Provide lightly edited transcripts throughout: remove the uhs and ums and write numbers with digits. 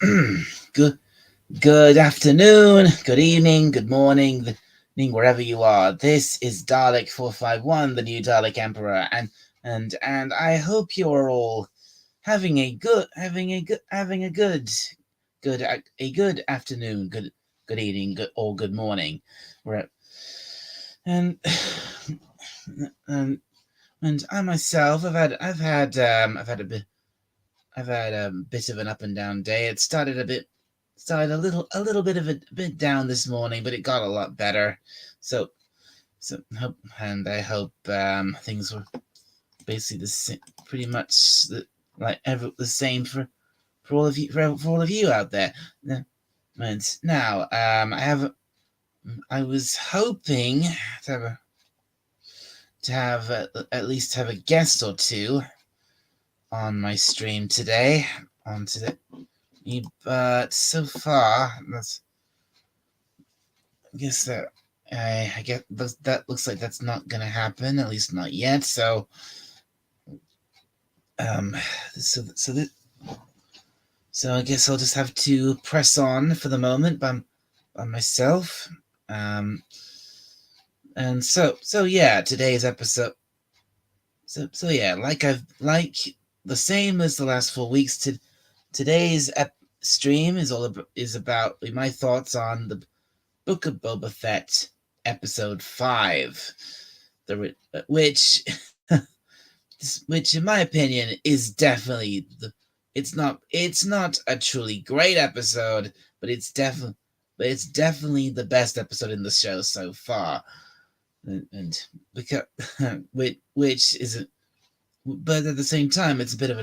good good afternoon, good evening, good morning, wherever you are. This is Dalek 451, the new Dalek Emperor, and I hope you are all having a good afternoon, good evening, good morning. And and and I myself I've had a bit of an up and down day. It started a little bit of a bit down this morning, but it got a lot better. So I hope things were basically the same, pretty much the same for all of you for all of you out there. And now I was hoping to have at least have a guest or two on my stream today. But so far, I guess I get that looks like that's not gonna happen, at least not yet. So, um, so so that so I guess I'll just have to press on for the moment by myself. Um, and so yeah, today's episode. So yeah, like the same as the last 4 weeks. Today's stream is about my thoughts on the Book of Boba Fett, Episode 5, which, which in my opinion is definitely it's not a truly great episode, but it's definitely the best episode in the show so far, and because which is but at the same time it's a bit of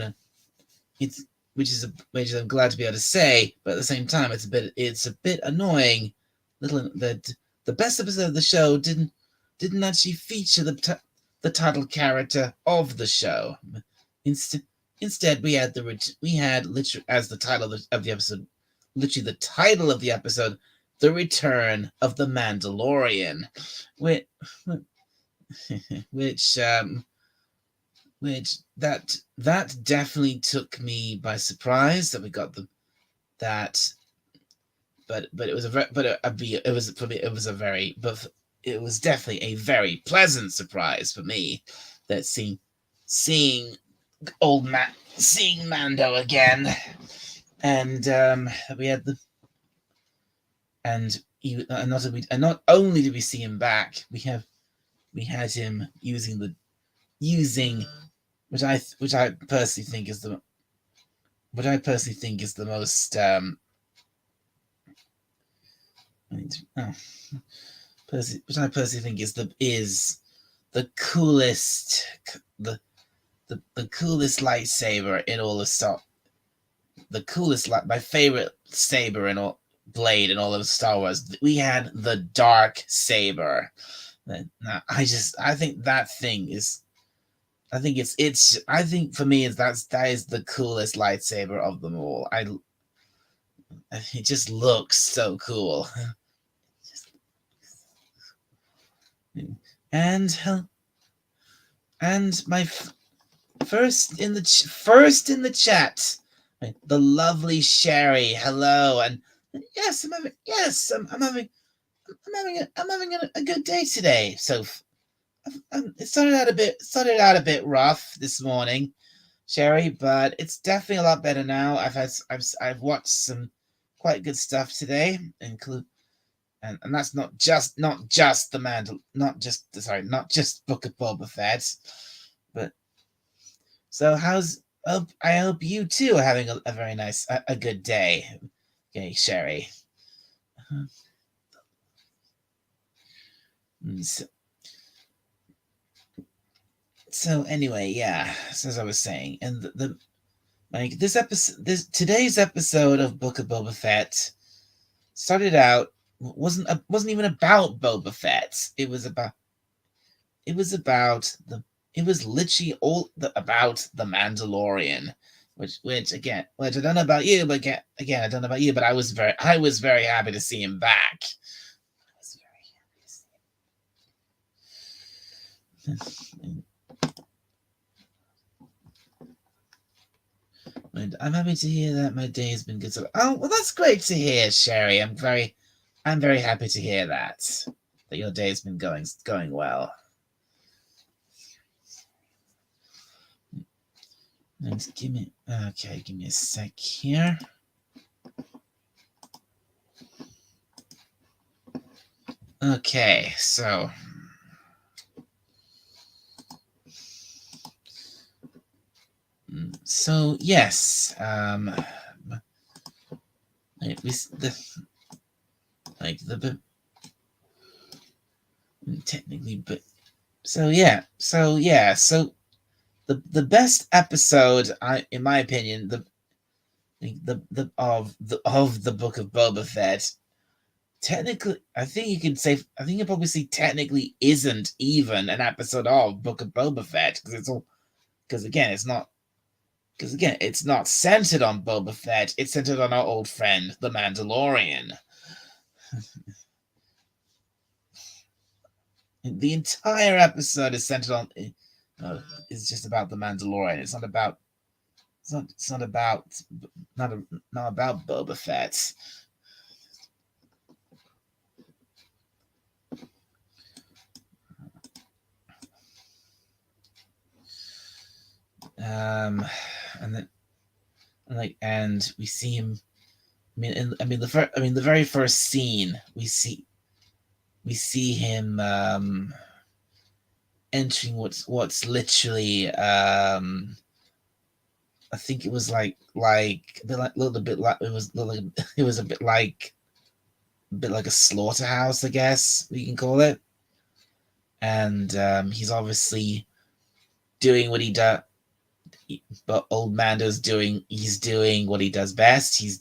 it's which I'm glad to be able to say, but at the same time it's a bit annoying little that the best episode of the show didn't actually feature the title character of the show. Instead, we had literally as the title of the episode, literally the title of the episode, "The Return of the Mandalorian," which which which that definitely took me by surprise that we got that. But it was it was for me it was a very but it was definitely a very pleasant surprise for me that seeing seeing Mando again, and we had the and not only did we see him back, we had him using which I personally think is the most oh, which I personally think is the coolest the coolest lightsaber in all of the coolest my favorite saber in all blade in all of Star Wars. We had the dark saber. Now, I think that thing is I think for me that is the coolest lightsaber of them all. It just looks so cool. And my first in the chat, the lovely Sherry. Hello, and yes, I'm having a good day today. So it started out a bit rough this morning, Sherry, but it's definitely a lot better now. I've watched some quite good stuff today, include and that's not just the Mandal not just Book of Boba Fett, but so I hope you too are having a very nice a good day. Okay, Sherry. So, so anyway, yeah. So as I was saying, and the like this today's episode of Book of Boba Fett started out wasn't even about Boba Fett. It was about it was literally about the Mandalorian, which I don't know about you, but again I don't know about you, but I was very happy to see him back. I was very happy to see him. And I'm happy to hear that my day has been good. So, oh, well, that's great to hear, Sherry. I'm very happy to hear that your day has been going well. And give me a sec here. Okay, so yes, technically, but the best episode, in my opinion, of the book of Boba Fett. Technically, I think you could say, I think you probably say technically isn't even an episode of Book of Boba Fett because again, it's not centered on Boba Fett. It's centered on our old friend, the Mandalorian. The entire episode is centered on. Is just about the Mandalorian. It's not about. It's not about. Not about Boba Fett. And then, and we see him. The very first scene we see him entering what's literally I think it was like a little bit like it was a bit like a slaughterhouse, I guess we can call it. And he's obviously doing what he does, but old Mando's doing what he does best. He's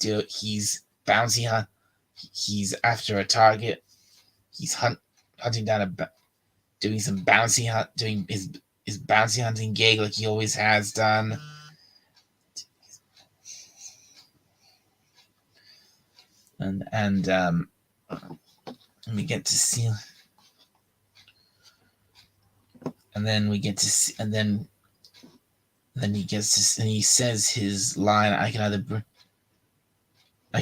bounty hunt. He's after a target. He's hunting down doing some bouncy hunt, doing his bouncy hunting gig like he always has done. And we get to see, and then we get to see, and then he gets to, and he says his line: I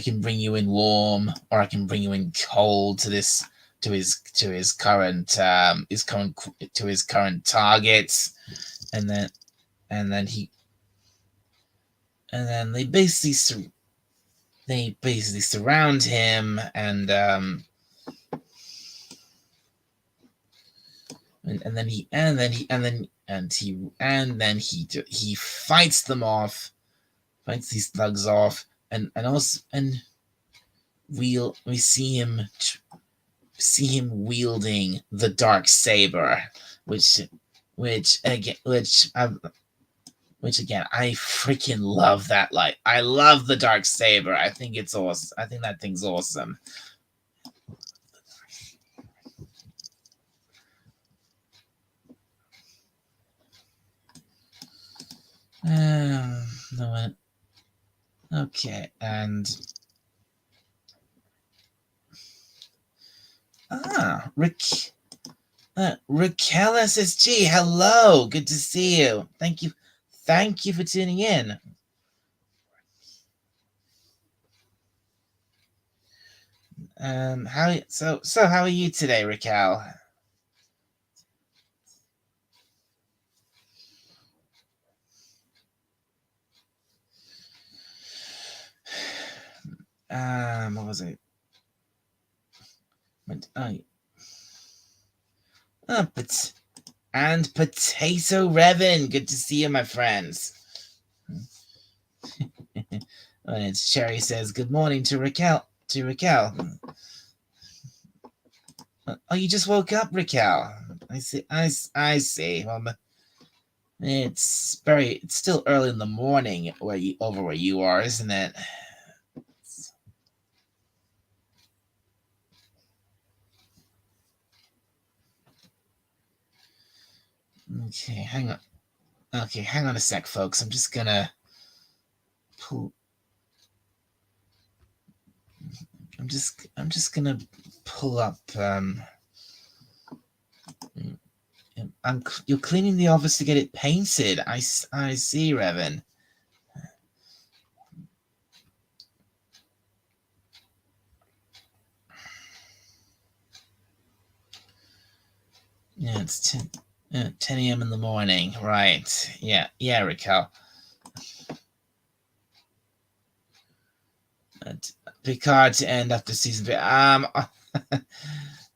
can bring you in warm, or I can bring you in cold to his current targets, and then they basically surround him, and then he fights them off, fights these thugs off, and we see him wielding the dark saber, which again I freaking love that light. I love the dark saber. I think it's awesome. I think that thing's awesome. No, okay, and Raquel SSG, hello, good to see you. Thank you for tuning in. How are you today, Raquel? What was it? And Potato Revan, good to see you, my friends. And Sherry says, "Good morning to Raquel." Oh, you just woke up, Raquel. I see. I see. Well, it's still early in the morning where you are, isn't it? Okay, hang on. Okay, hang on a sec, folks. I'm just gonna pull. I'm just gonna pull up. You're cleaning the office to get it painted. I see, Revan. Yeah, it's 10 a.m. in the morning. Right. Yeah, Raquel. Picard to end after season 3.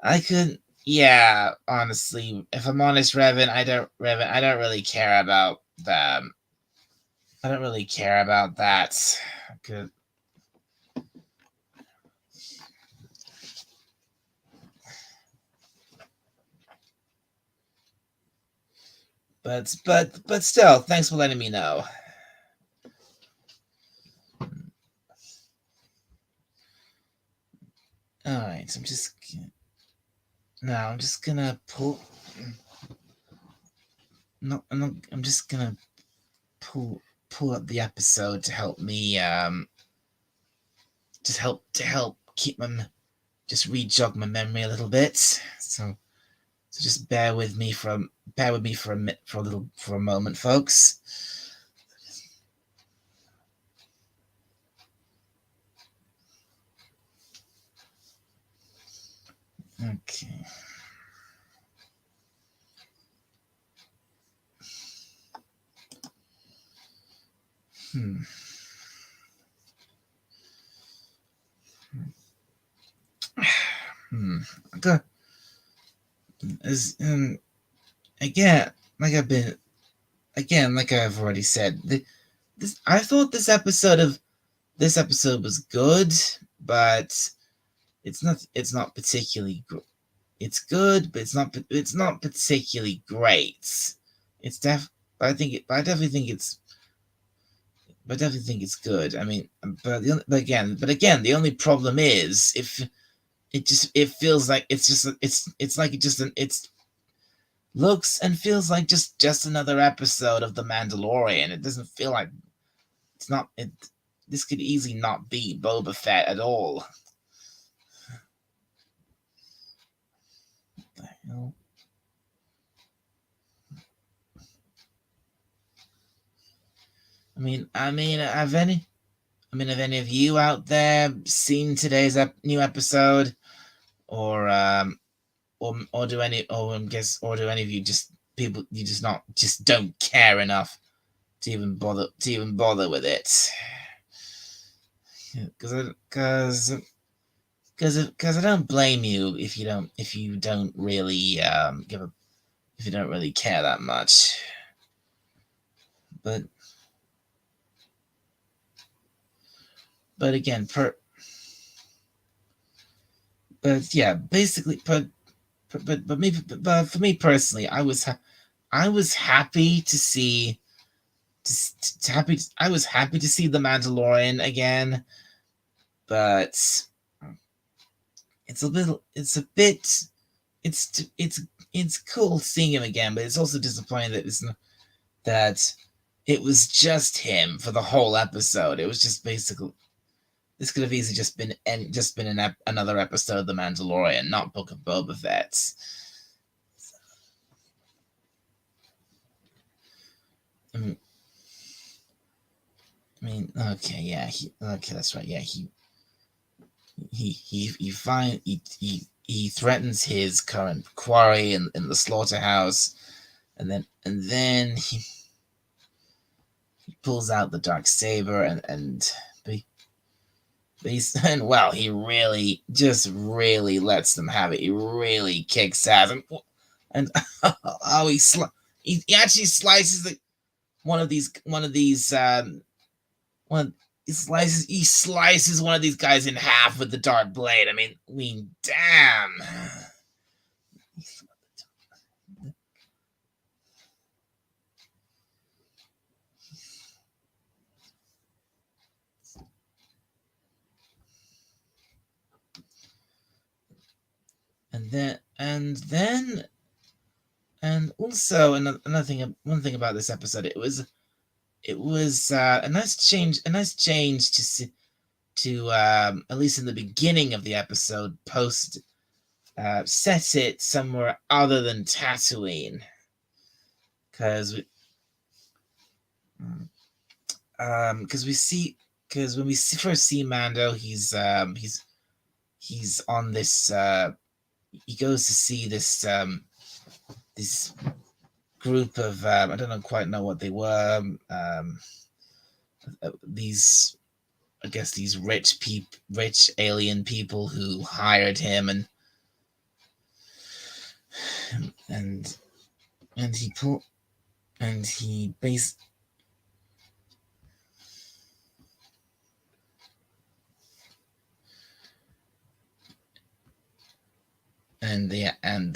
I could. Yeah, honestly, if I'm honest, Revan, I don't really care about them. I don't really care about that. Good. But still, thanks for letting me know. All right, I'm just gonna pull. No, I'm just gonna pull up the episode to help me just help keep my just re-jog my memory a little bit. So just bear with me for a moment, folks. Okay. Hmm. Hmm. Okay. As again, like I've been like I've already said, I thought this episode was good, but it's not particularly it's good, but it's not particularly great. It's def but I definitely think it's good. I mean, but again, the only problem is if it feels like it's like it just it's looks and feels like just another episode of The Mandalorian. It doesn't feel like it's not it. This could easily not be Boba Fett at all. What the hell? Have any of you out there seen today's new episode, or do any of you just people you just don't care enough to even bother with it? Because I don't blame you if you don't really if you don't really care that much. But again, but yeah, basically, but for me personally, I was happy to see I was happy to see the Mandalorian again, but it's it's cool seeing him again, but it's also disappointing that it was just him for the whole episode. It was just basically this could have easily just been another episode of The Mandalorian, not Book of Boba Fett. I mean, okay, yeah, okay, that's right. Yeah, he threatens his current quarry in the slaughterhouse, and then he pulls out the dark saber and well, he really just really lets them have it. He really kicks ass, and oh, he actually slices one of these one he slices one of these guys in half with the dark blade. I mean, damn. And also one thing about this episode, it was a nice change to see, to at least in the beginning of the episode, set it somewhere other than Tatooine, because we see because when we first see Mando, he's on this he goes to see this this group of I don't quite know what they were. These, I guess, these rich alien people who hired him, and he pulled and he based and they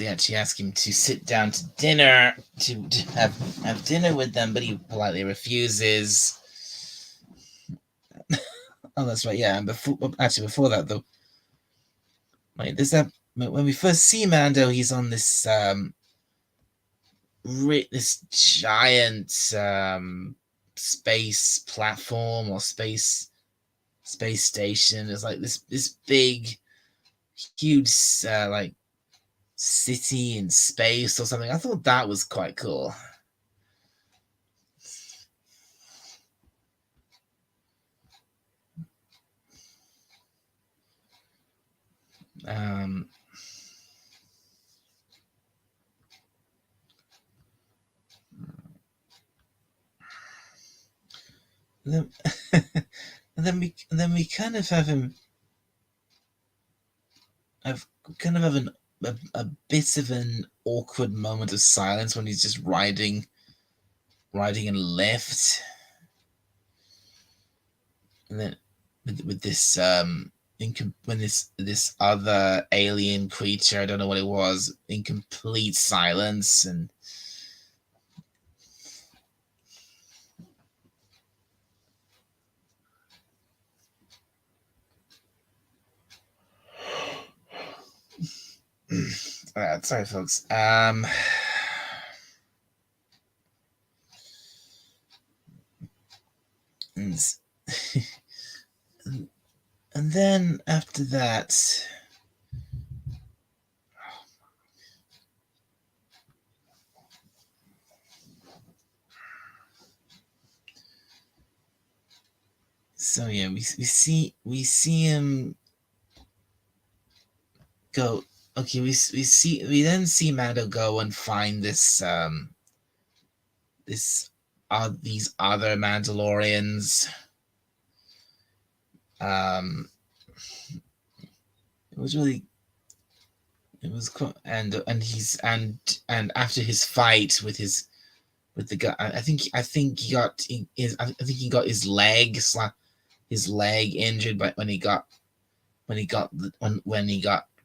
actually asked him to sit down to dinner to have dinner with them, but he politely refuses. Oh, that's right. Yeah, and before that though, right, there's that when we first see Mando, he's on this this giant space platform or space station. It's like this big, huge like city in space or something. I thought that was quite cool. Um, and then we kind of have him. I've kind of have a bit of an awkward moment of silence when he's just riding a lift, and then with this when this other alien creature, I don't know what it was, in complete silence. And sorry folks, and, and then after that, so yeah, we see him go. Okay, we then see Mando go and find this these other Mandalorians. It was really, it was cool. And he's and after his fight with the guy, I think he got his leg injured, but when he got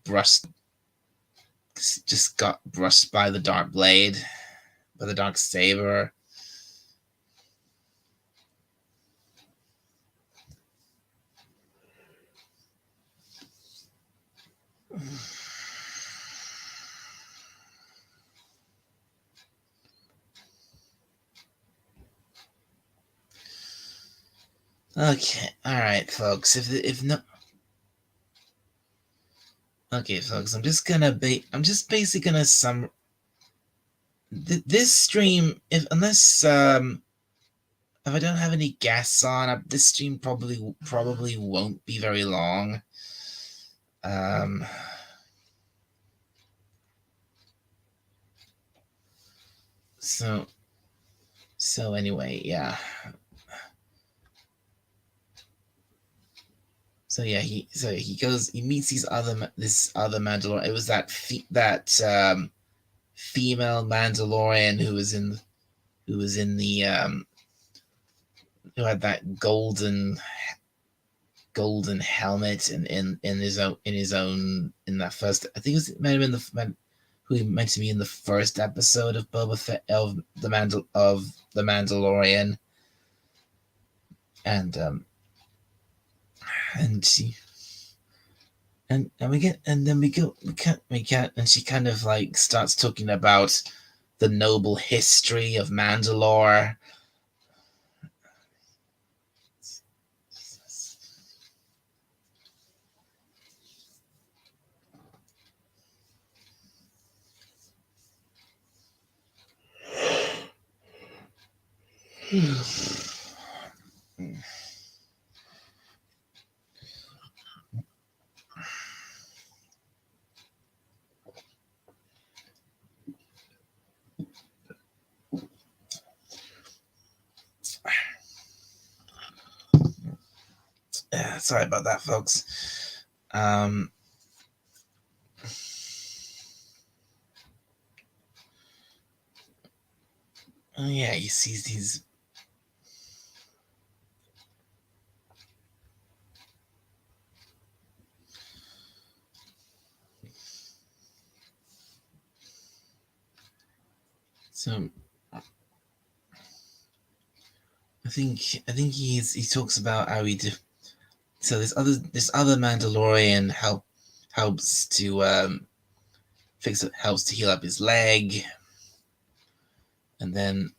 brushed, just got brushed by the dark blade, by the dark saber. Okay, all right, folks. If no, okay, folks. I'm just basically gonna this stream. If I don't have any guests on, this stream probably won't be very long. Um. So anyway, yeah. So yeah, he goes, he meets this other Mandalorian. It was that female Mandalorian who was in the who had that golden helmet in his own in that first, I think it was, might have been who he meant to be in the first episode of Boba Fett, of the Mandalorian. And she and we get and then we go we can't and she kind of like starts talking about the noble history of Mandalore. sorry about that, folks. Oh yeah, he sees these. So I think he talks about how so this other Mandalorian helps to helps to heal up his leg, and then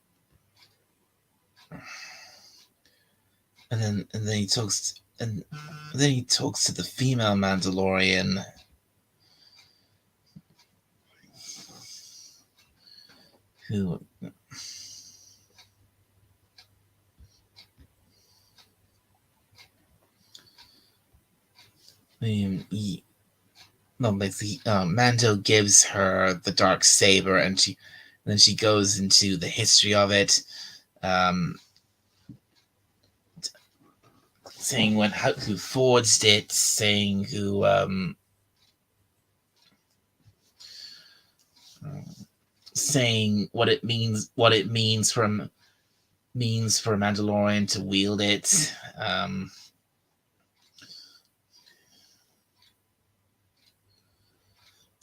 he talks and then he talks to the female Mandalorian who basically Mando gives her the dark saber, and then she goes into the history of it, saying who forged it, saying saying what it means for a Mandalorian to wield it,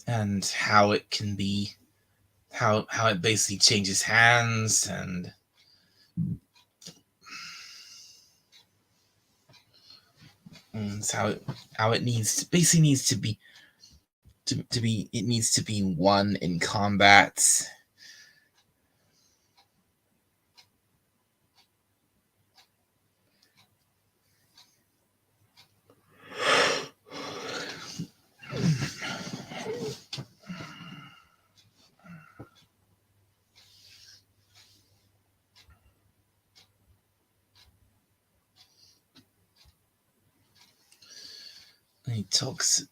and how it can be how it basically changes hands, and how it needs to be it needs to be one in combat. And he talks.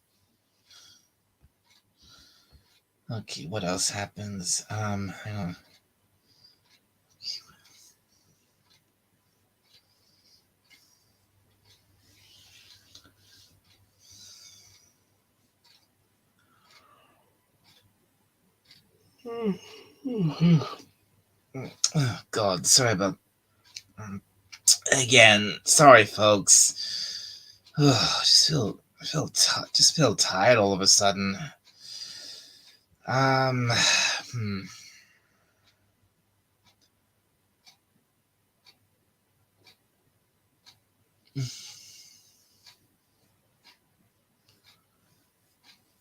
Okay, what else happens? Hang on. Oh, God, sorry about. Again, sorry, folks. Just feel tired all of a sudden.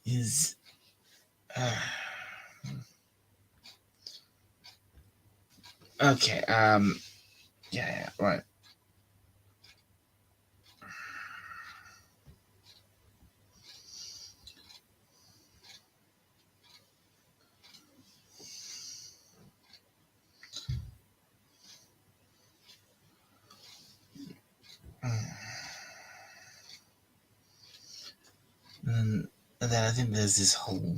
Is okay. Yeah, right. And then I think there's this whole.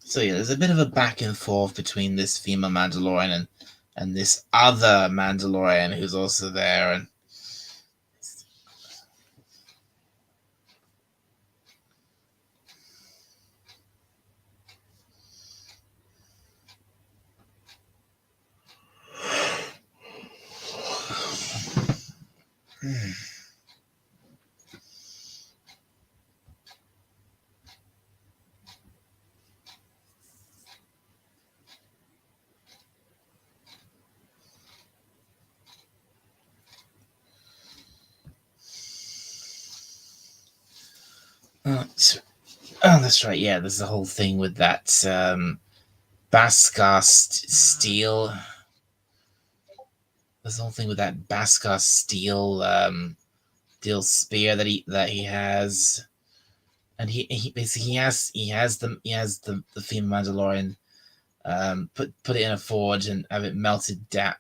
So yeah, there's a bit of a back and forth between this female Mandalorian and this other Mandalorian who's also there, and that's right. Yeah, there's the whole thing with that Beskar steel. There's the whole thing with that Beskar steel spear that he has, and he basically he has the female Mandalorian put it in a forge and have it melted down.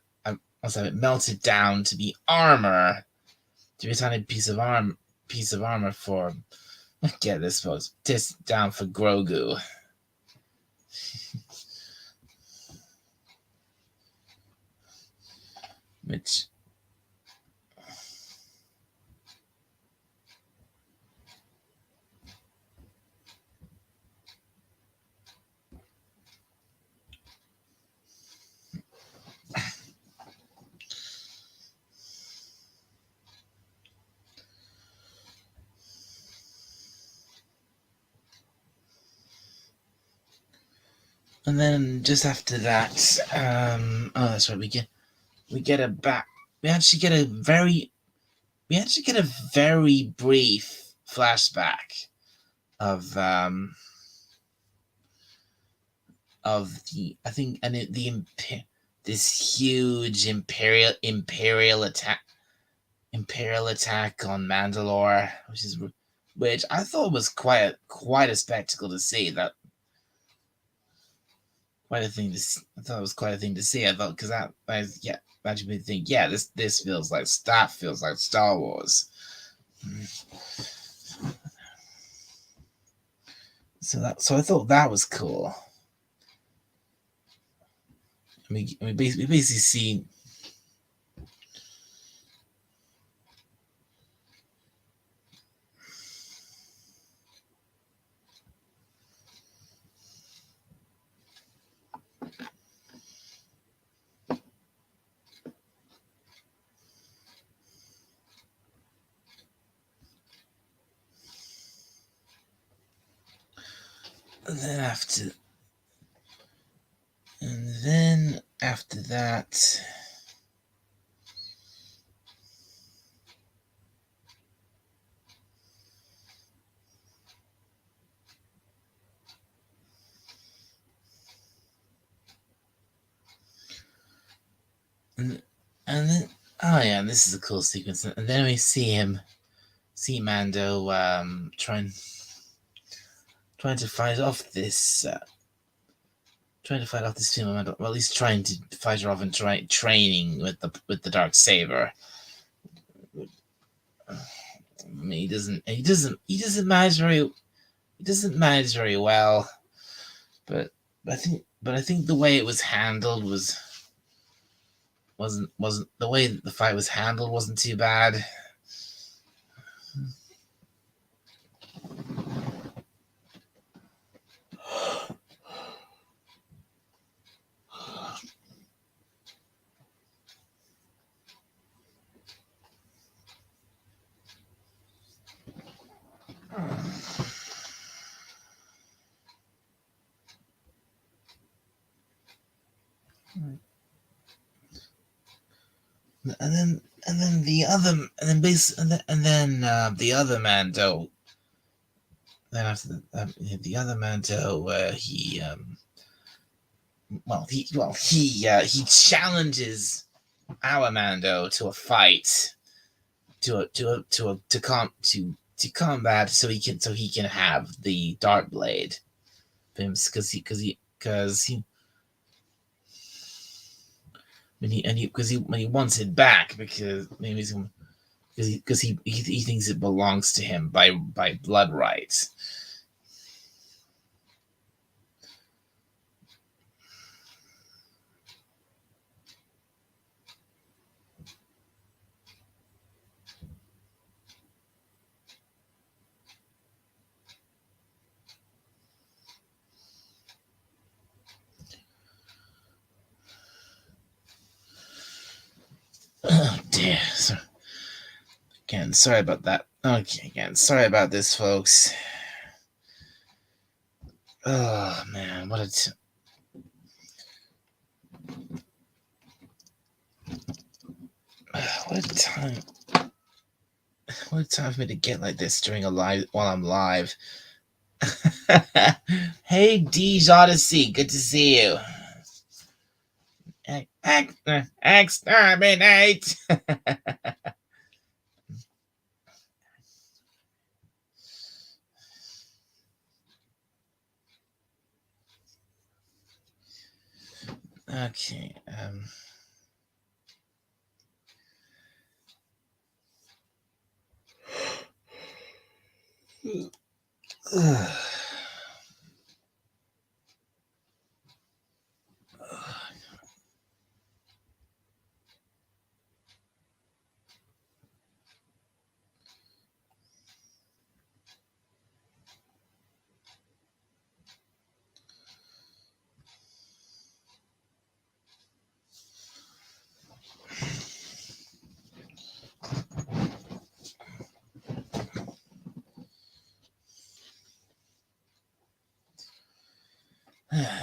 Also have it melted down to be armor, to be a tiny piece of armor for. Get this, folks. Just down for Grogu. which. And then just after that, oh, that's right. We get a back. We actually get a very brief flashback of the, I think, and this huge imperial attack on Mandalore, which I thought was quite a spectacle to see. That quite a thing to see. I thought it was quite a thing to see. I thought, because that actually made me think, yeah, this feels like Star Wars. So I thought that was cool. We basically see. And then after that, and then, oh yeah, this is a cool sequence. And then we see Mando trying to fight off this. Trying to fight off this female Mando. Well, he's trying to fight her off and training with the dark saber. I mean, he doesn't manage very well. But I think the way it was handled wasn't the way the fight was handled wasn't too bad. And then the other Mando. Then after the other Mando, he challenges our Mando to a fight, to combat, so he can have the dark blade, because he when he wants it back, because he thinks it belongs to him by blood rights. Oh dear. Again, sorry about that. Okay, again, sorry about this, folks. Oh man, what a time! What a time for me to get like this during while I'm live. Hey, Deej Odyssey, good to see you. Exterminate! Okay.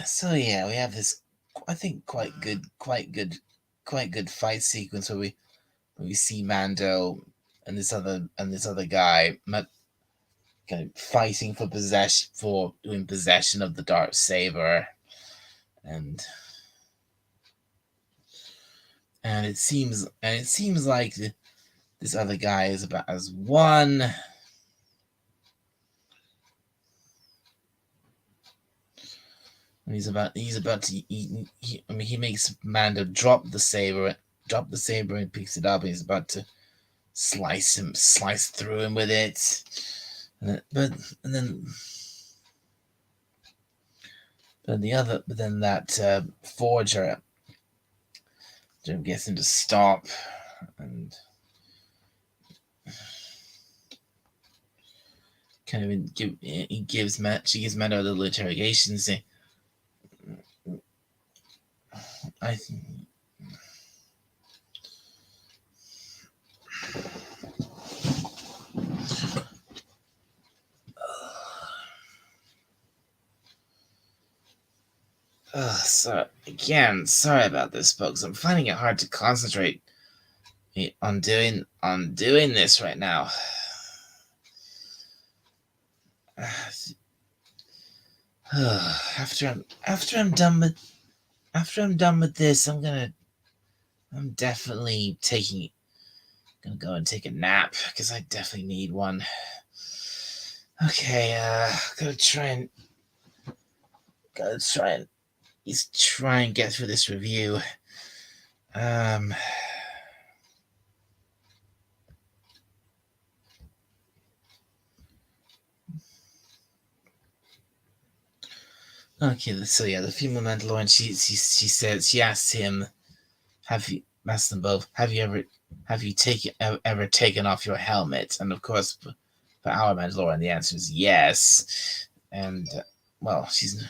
So yeah, we have this, I think, quite good fight sequence where we see Mando and this other guy kind of fighting for doing possession of the dark saber, and it seems like this other guy is about as one. And he's about to he makes Mando drop the saber and picks it up, and he's about to slice through him with it. And then that forger gets him to stop, and kind of gives Mando a little interrogation, saying, "I." Sorry about this, folks. I'm finding it hard to concentrate on doing this right now. After I'm done with this, I'm definitely gonna go and take a nap, because I definitely need one. Okay, gotta try and get through this review. Okay, so yeah, the female Mandalorian, she asks him, have you ever taken off your helmet? And of course, for our Mandalorian, the answer is yes. And well, she's.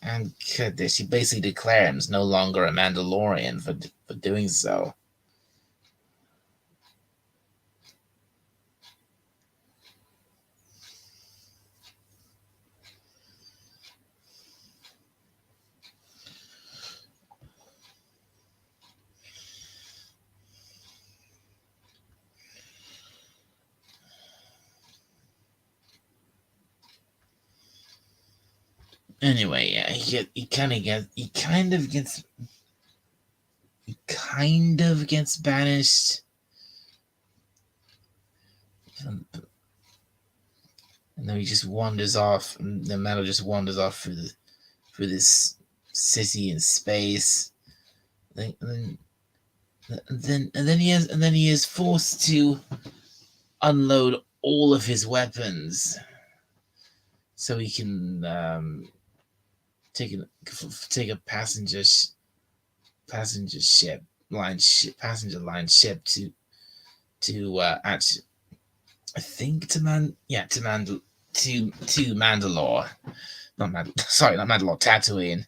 And she basically declares no longer a Mandalorian for doing so. Anyway, yeah, he kind of gets banished. And then he just wanders off, and the Mando just wanders off through this city in space. And then he is forced to unload all of his weapons so he can take a passenger line ship to actually, I think, to Mandalore. Not Mandalore, Tatooine.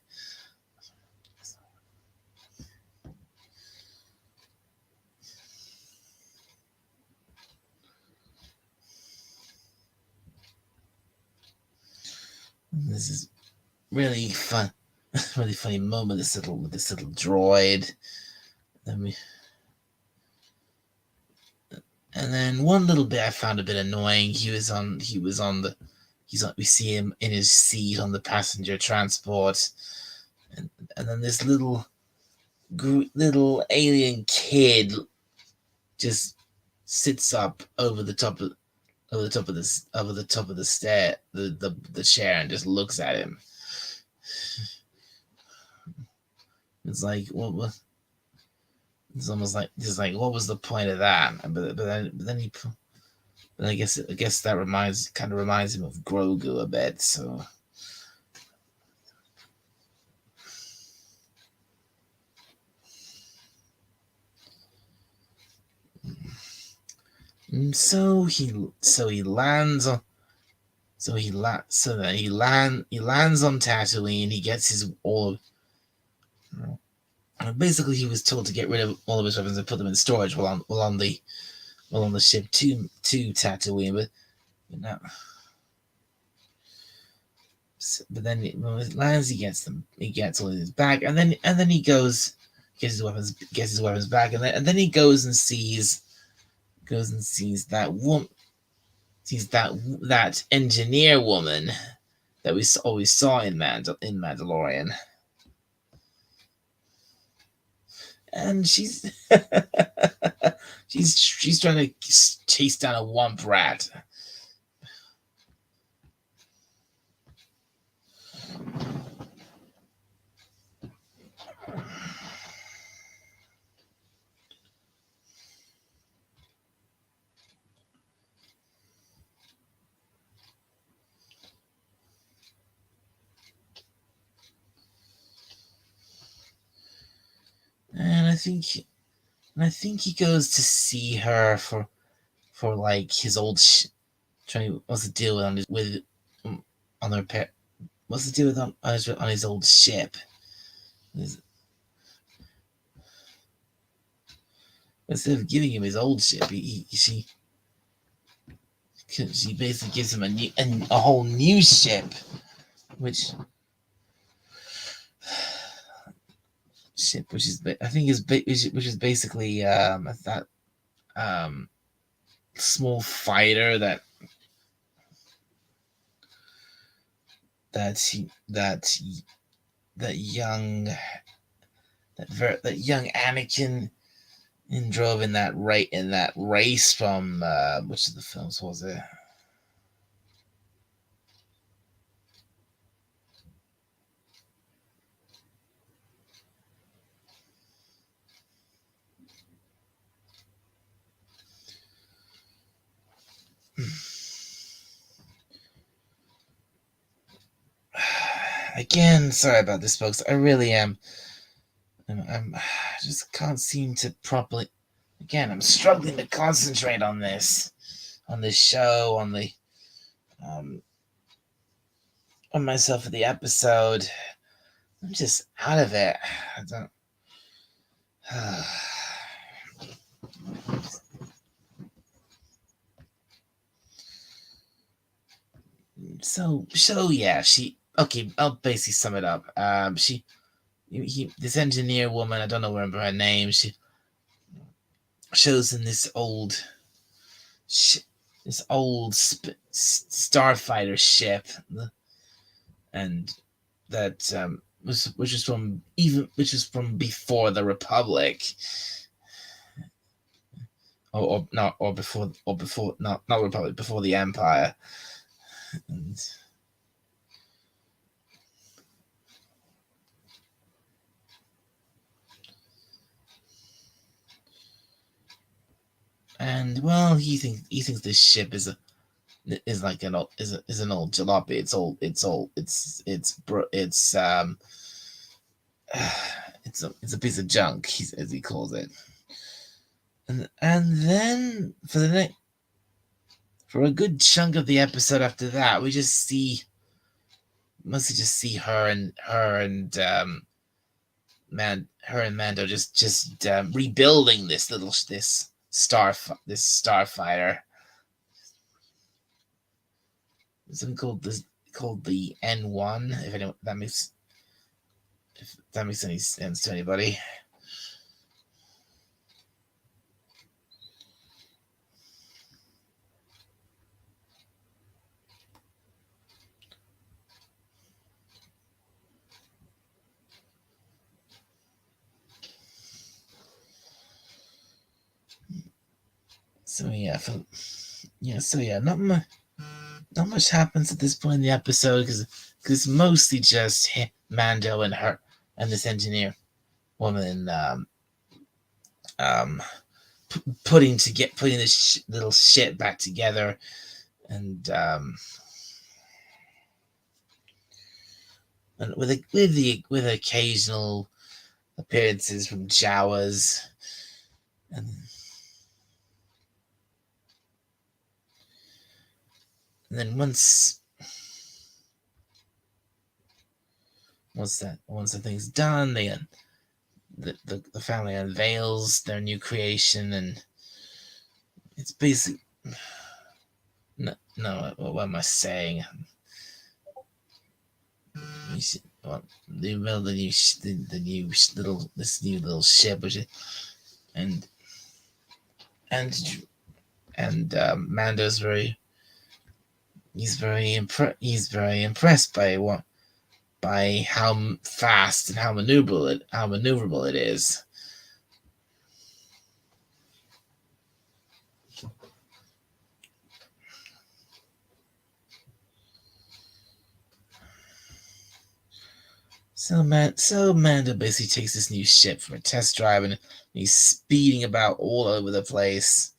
This is really fun, really funny moment. This little droid. And then one little bit I found a bit annoying. We see him in his seat on the passenger transport, and then this little alien kid just sits up over the top of the chair, and just looks at him. It's like, what? It's almost like what was the point of that? But I guess that reminds him of Grogu a bit. So. So he lands on Tatooine. He gets his Basically, he was told to get rid of all of his weapons and put them in storage while on the ship to Tatooine. But no. But then when it lands, he gets all his back, and then he gets his weapons back, and then he goes and sees that that engineer woman that we always saw in Mandalorian, and she's she's trying to chase down a womp rat. And I think he goes to see her for like his old trying what's the deal on on their pet. What's the deal with on his old ship? Instead of giving him his old ship, she basically gives him a whole new ship, which is I think which is basically that small fighter that young Anakin drove in that race from which of the films was it? Again, sorry about this, folks. I really am. I just can't seem to properly. Again, I'm struggling to concentrate on this show, um, on myself for the episode. I'm just out of it. I don't. So yeah, I'll basically sum it up. This engineer woman, I don't know remember her name. She shows in this old starfighter ship, and that which is from before the Republic, or not, or before not Republic, before the Empire, and well, he thinks this ship is like an old jalopy. It's a piece of junk, as he calls it. And then for a good chunk of the episode after that, we mostly just see her and Mando just rebuilding this starfighter. It's something called the N1. If that makes any sense to anybody. Not much happens at this point in the episode because it's mostly just Mando and her and this engineer woman putting this little shit back together, and with occasional appearances from Jawas, and then once the thing's done, the family unveils their new creation, and it's basic. No, what am I saying? Well, they build the new little this new little ship, which is, and and Mando's he's very impressed by how fast and how maneuverable it is. So Mando basically takes this new ship for a test drive, and he's speeding about all over the place.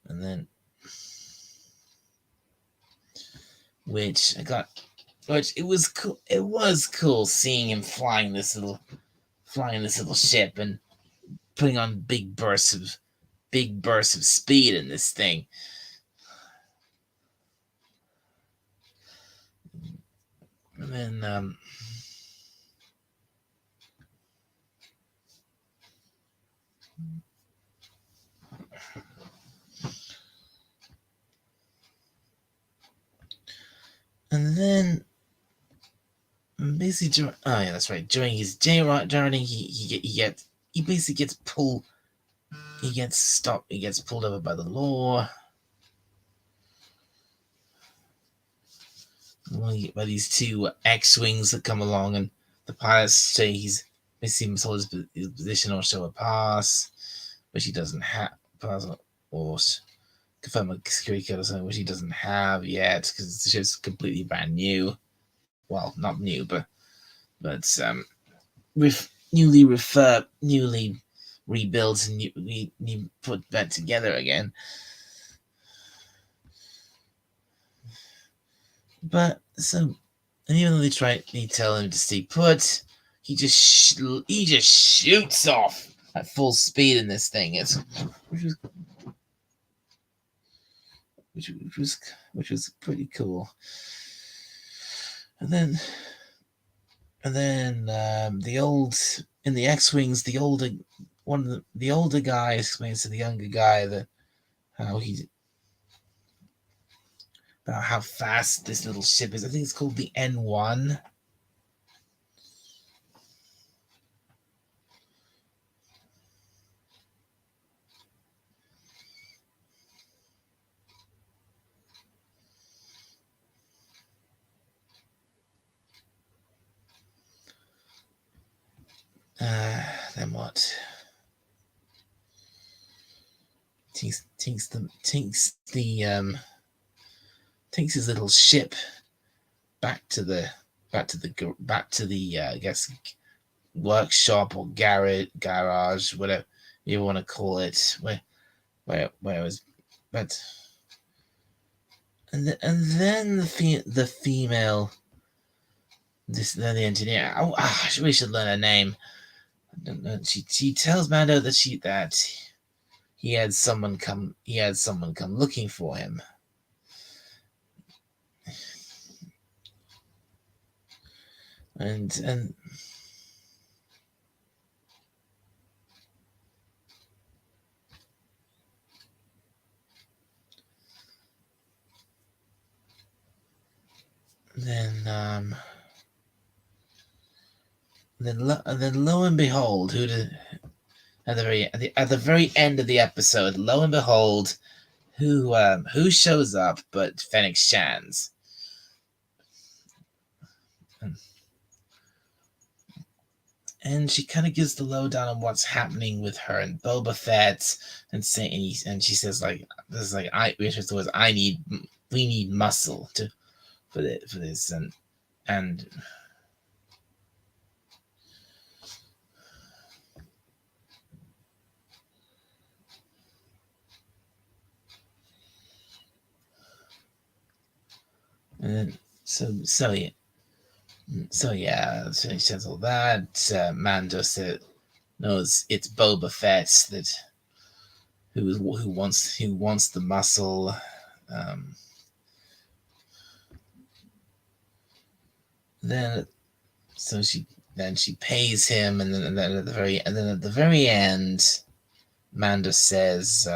And then, which it was cool. It was cool seeing him flying this little ship and putting on big bursts of speed in this thing. And then basically, that's right. During his journey, he basically gets pulled. He gets stopped. He gets pulled over by the law. By these two X-wings that come along, and the pilots say he's basically must hold his position or show a pass, which he doesn't have. Pass or confirm a security code or something, which he doesn't have yet because the ship's completely brand new. Well, not new, but newly rebuilt and put back together again. But and even though they tell him to stay put, he just shoots off at full speed in this thing. Which was pretty cool. And then in the X-wings, the older guy explains to the younger guy that about how fast this little ship is. I think it's called the N1. Then what? Takes his little ship back to the I guess workshop or garage, whatever you want to call it, where it was, but and then the female, the engineer. We should learn her name. I don't know. She tells Mando that he had someone come looking for him. And then lo and behold, at the very end of the episode, lo and behold, who shows up but Fennec Shand. And she kind of gives the lowdown on what's happening with her and Boba Fett, and she says we need muscle for this, and so he says all that. Mando knows it's Boba Fett who wants the muscle. Then so she pays him, and then at the very end, Mando says,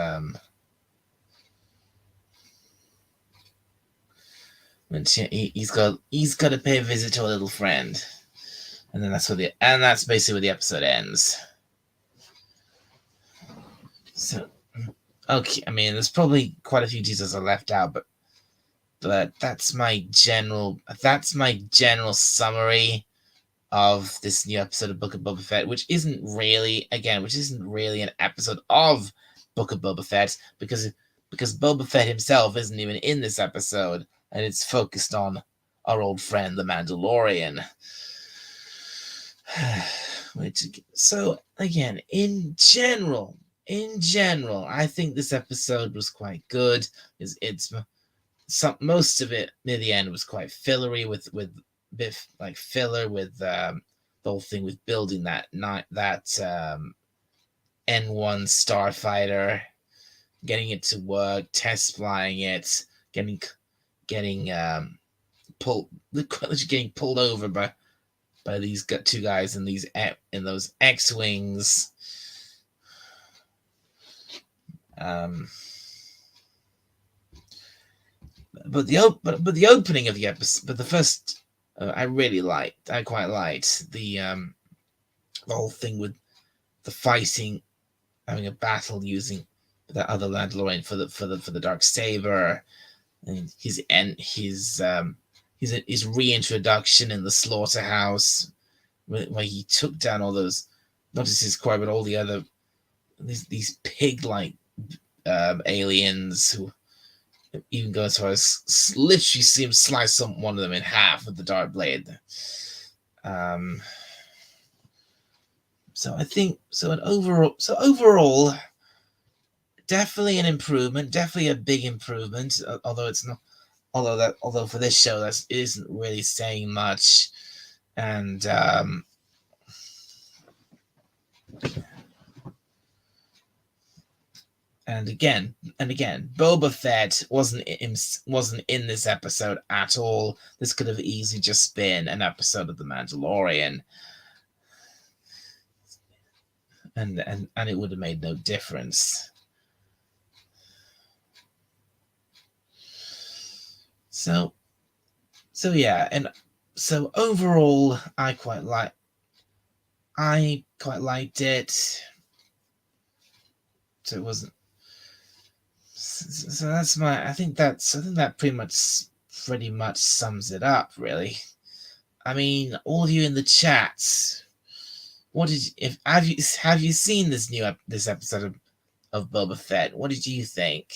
when he's got to pay a visit to a little friend, and then that's basically where the episode ends. So, okay, I mean, there's probably quite a few details I left out, but that's my general summary of this new episode of Book of Boba Fett, which isn't really an episode of Book of Boba Fett, because Boba Fett himself isn't even in this episode, and it's focused on our old friend the Mandalorian. So again, in general, I think this episode was quite good. Most of it near the end was quite fillery with bit like filler with the whole thing with building that N1 starfighter, getting it to work, test flying it, getting pulled over by these two guys in those X-wings. But the opening of the episode, but the first, I quite liked the whole thing with the fighting, having a battle using that other Mandalorian for the dark saber, and his reintroduction in the slaughterhouse, where he took down all those, not just his core, but all the other these pig-like aliens who even go as far as literally see him slice one of them in half with the dark blade. So I think overall, definitely an improvement, definitely a big improvement. Although it's not, although for this show that isn't really saying much, and again, Boba Fett wasn't in this episode at all. This could have easily just been an episode of The Mandalorian, and it would have made no difference. So yeah, and so overall, I quite liked it. So it wasn't. So that's I think that pretty much sums it up, really. I mean, all of you in the chat, have you seen this episode of Boba Fett? What did you think?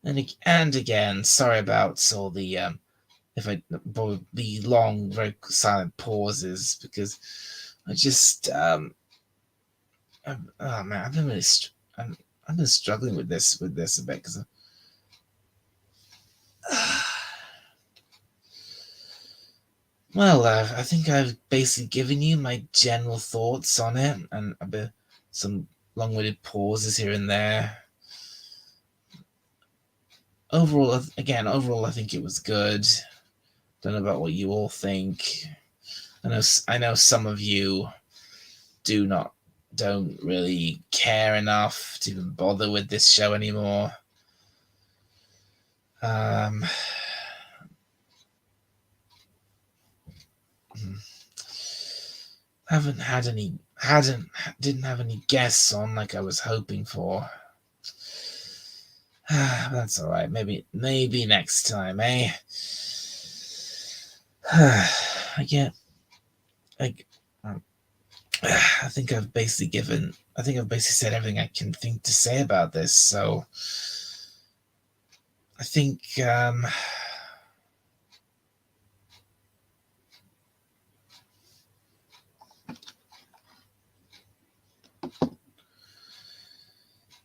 And again, sorry about all the the long, very silent pauses, because I just oh man, I've been struggling with this a bit, because well, I think I've basically given you my general thoughts on it, and a bit some long-winded pauses here and there. Overall, I think it was good. Don't know about what you all think. I know some of you don't really care enough to even bother with this show anymore. Didn't have any guests on like I was hoping for. That's all right. Maybe next time, eh? I think I've basically said everything I can think to say about this. So I think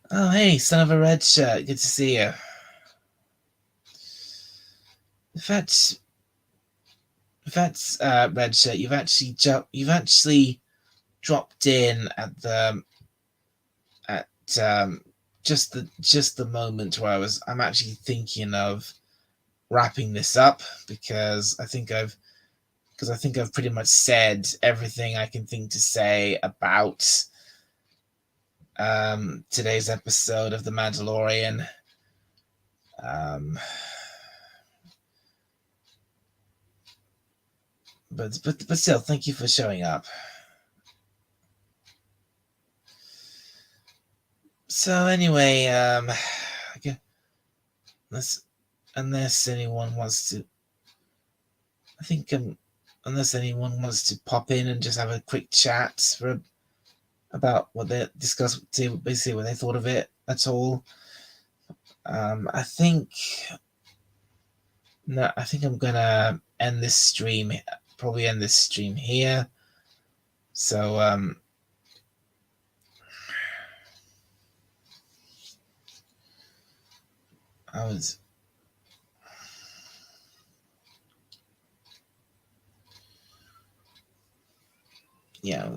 oh, hey, son of a red shirt. Good to see you. That's red shirt. You've actually dropped in at just the moment where I'm actually thinking of wrapping this up because I think I've pretty much said everything I can think to say about today's episode of The Mandalorian. But still, thank you for showing up. So anyway, unless anyone wants to, I think unless anyone wants to pop in and just have a quick chat about what they discuss, basically what they thought of it. That's all. I think I'm gonna end this stream. Probably end this stream here. So yeah.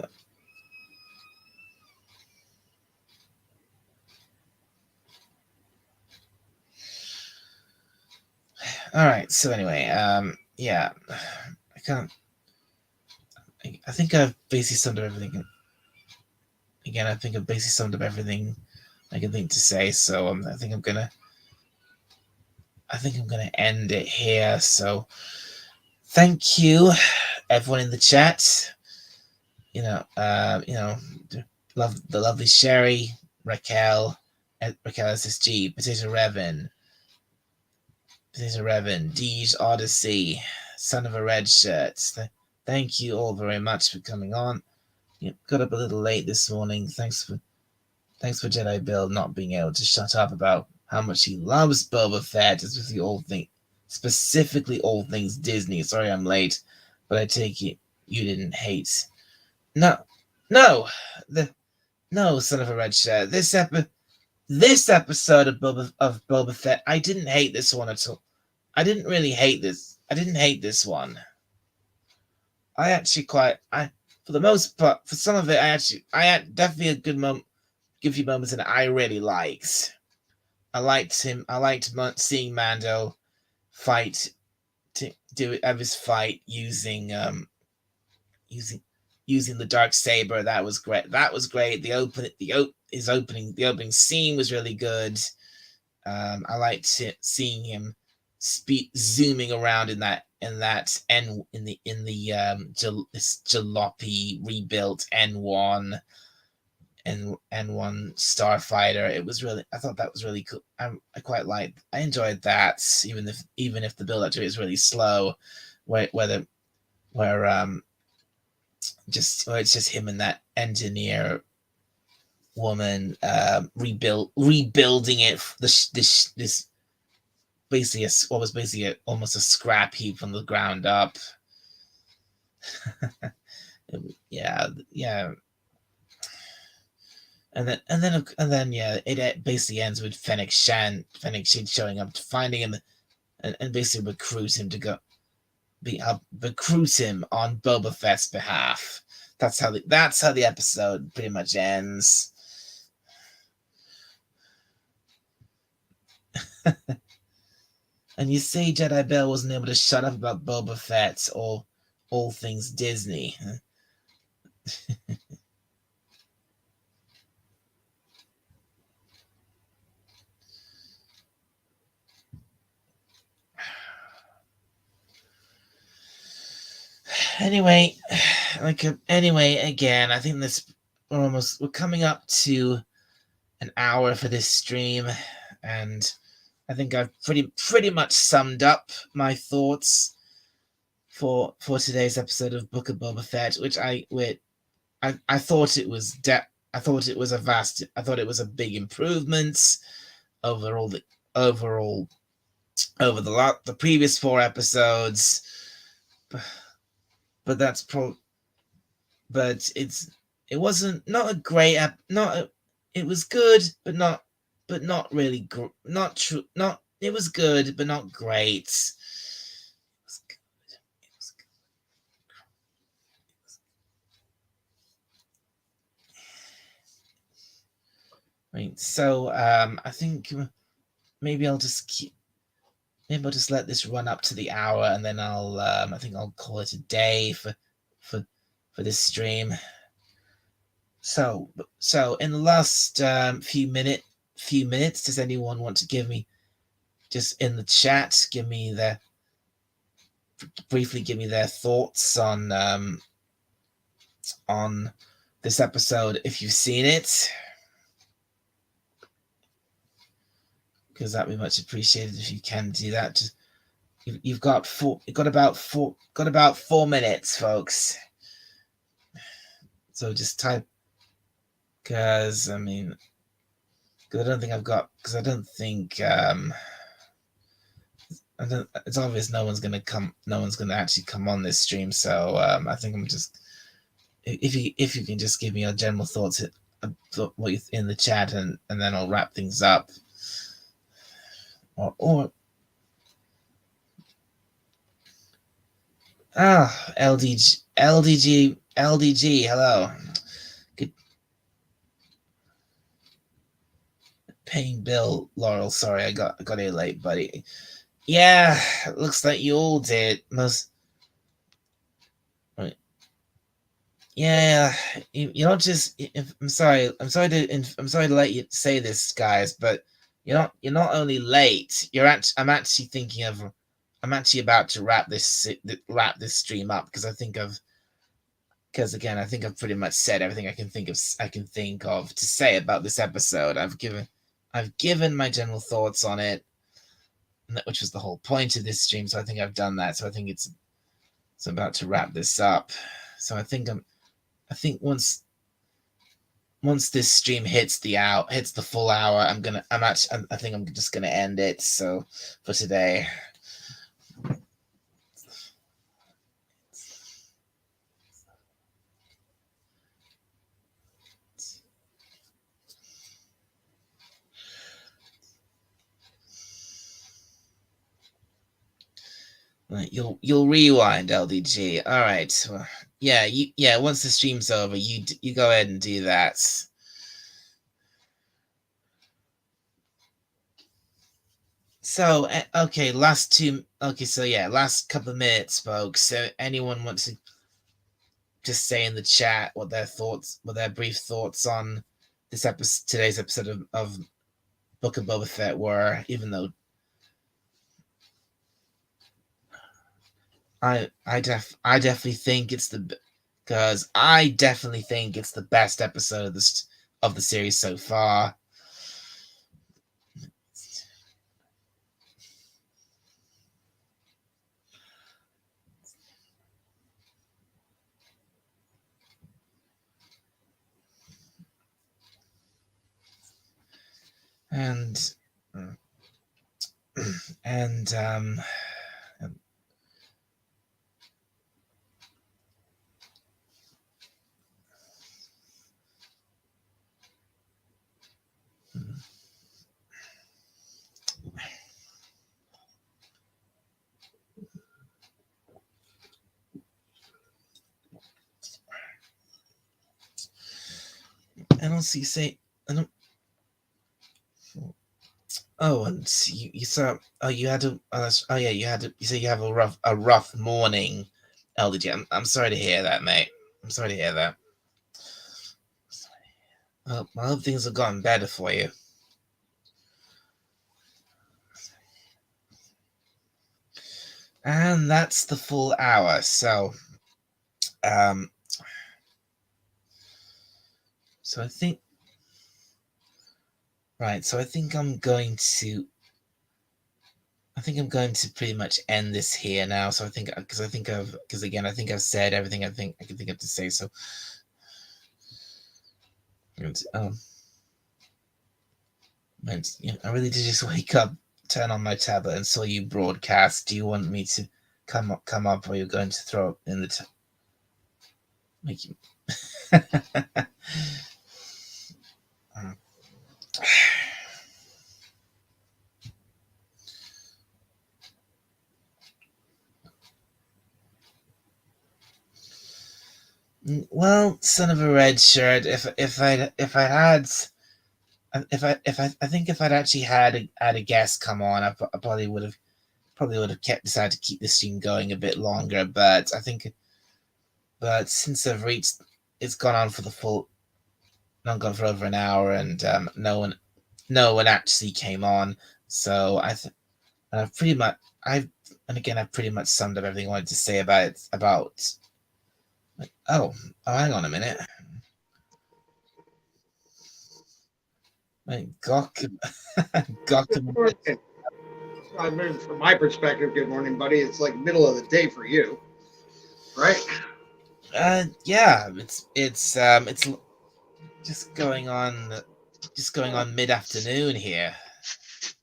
All right. So anyway, yeah, I can't. I think I've basically summed up everything. Again, I think I've basically summed up everything I can think to say. So I think I'm gonna end it here. So thank you, everyone in the chat. Love the lovely Sherry, Raquel SSG, Potato Revan, Deej Odyssey, Son of a Red Shirt. Thank you all very much for coming on. Got up a little late this morning. Thanks for Jedi Bill not being able to shut up about how much he loves Boba Fett, specifically all things Disney. Sorry I'm late, but I take it you didn't hate. No, Son of a Red Shirt. This episode of Boba Fett, I didn't hate this one at all. I didn't really hate this. I didn't hate this one. I actually for the most part, for some of it, I had definitely a good few moments that I really liked. I liked him. I liked seeing Mando fight have his fight using the dark saber. That was great. The opening scene was really good. I liked seeing him zooming around in the jalopy rebuilt N1 starfighter. It was really, I thought that was really cool. I enjoyed that, even if the build up to it is really slow, where it's just him and that engineer woman rebuilding it. This basically almost a scrap heap from the ground up. yeah. And then it basically ends with Fennec Shand showing up, finding him, and basically recruit him on Boba Fett's behalf. That's how the episode pretty much ends. And you say Jedi Bill wasn't able to shut up about Boba Fett or all things Disney. Anyway, again, I think we're coming up to an hour for this stream, and I think I've pretty much summed up my thoughts for today's episode of Book of Boba Fett, which I thought it was a big improvement over the previous 4 episodes. But it wasn't not a great it was good, but not really not true. Not it was good, but not great. It was good. Right. So I think maybe I'll just maybe I'll just let this run up to the hour, and then I think I'll call it a day for this stream. So in the last few minutes, does anyone want to give me, just in the chat, briefly give me their thoughts on this episode if you've seen it? Because that'd be much appreciated if you can do that. Just, you've got about 4 minutes, folks. So just type, because I don't think I've got, because I don't think it's obvious no one's gonna actually come on this stream. So I think I'm just, if you can just give me your general thoughts what you in the chat, and then I'll wrap things up. Or LDG, hello. Good. Paying bill, Laurel. Sorry, I got here late, buddy. Yeah, looks like you all did. Yeah, you're not just. I'm sorry to let you say this, guys, but you're not only late. I'm actually about to wrap this stream up, because I think I've pretty much said everything I can think of to say about this episode. I've given my general thoughts on it, which was the whole point of this stream. So I think I've done that. So I think it's about to wrap this up. So I think once this stream hits the full hour, I think I'm just gonna end it. So for today. You'll rewind, LDG. All right. Well, yeah. Once the stream's over, you go ahead and do that. So okay, last couple of minutes, folks. So anyone want to just say in the chat what their brief thoughts on today's episode of Book of Boba Fett were, even though I definitely think it's the best episode of the series so far. And I don't see say I don't. Oh, and you saw. Oh, you had to. Oh, yeah, you had to. You say you have a rough morning, LDG. I'm sorry to hear that, mate. I'm sorry to hear that. Well, I hope things have gotten better for you. And that's the full hour. So, so I think. Right. So I think I'm going to pretty much end this here now. So I think I've said everything I can think of to say. So, and, I really did just wake up, turn on my tablet, and saw you broadcast. Do you want me to come up, or you're going to throw up in the make you? Well, son of a red shirt. If I'd actually had a guest come on, I probably would have probably would have decided to keep the stream going a bit longer, but since it's gone on for gone for over an hour, and no one actually came on. So I've pretty much I've pretty much summed up everything I wanted to say about it. Oh, hang on a minute. Gok. I mean, from my perspective, good morning, buddy. It's like middle of the day for you, right? Yeah, it's just going on mid-afternoon here.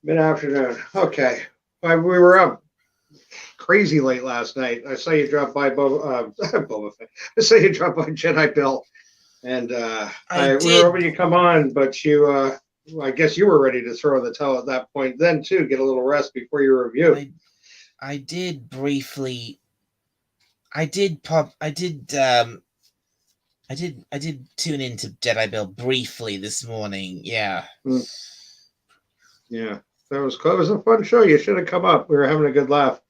Mid-afternoon. Okay. We were up crazy late last night. I saw you drop by Boba Fett. I saw you drop by Jedi Bill, and we were hoping you come on, but you. I guess you were ready to throw the towel at that point. Then too, get a little rest before your review. I did briefly. I did tune into Jedi Bill briefly this morning. Yeah. Yeah, that was cool. It was a fun show. You should have come up. We were having a good laugh.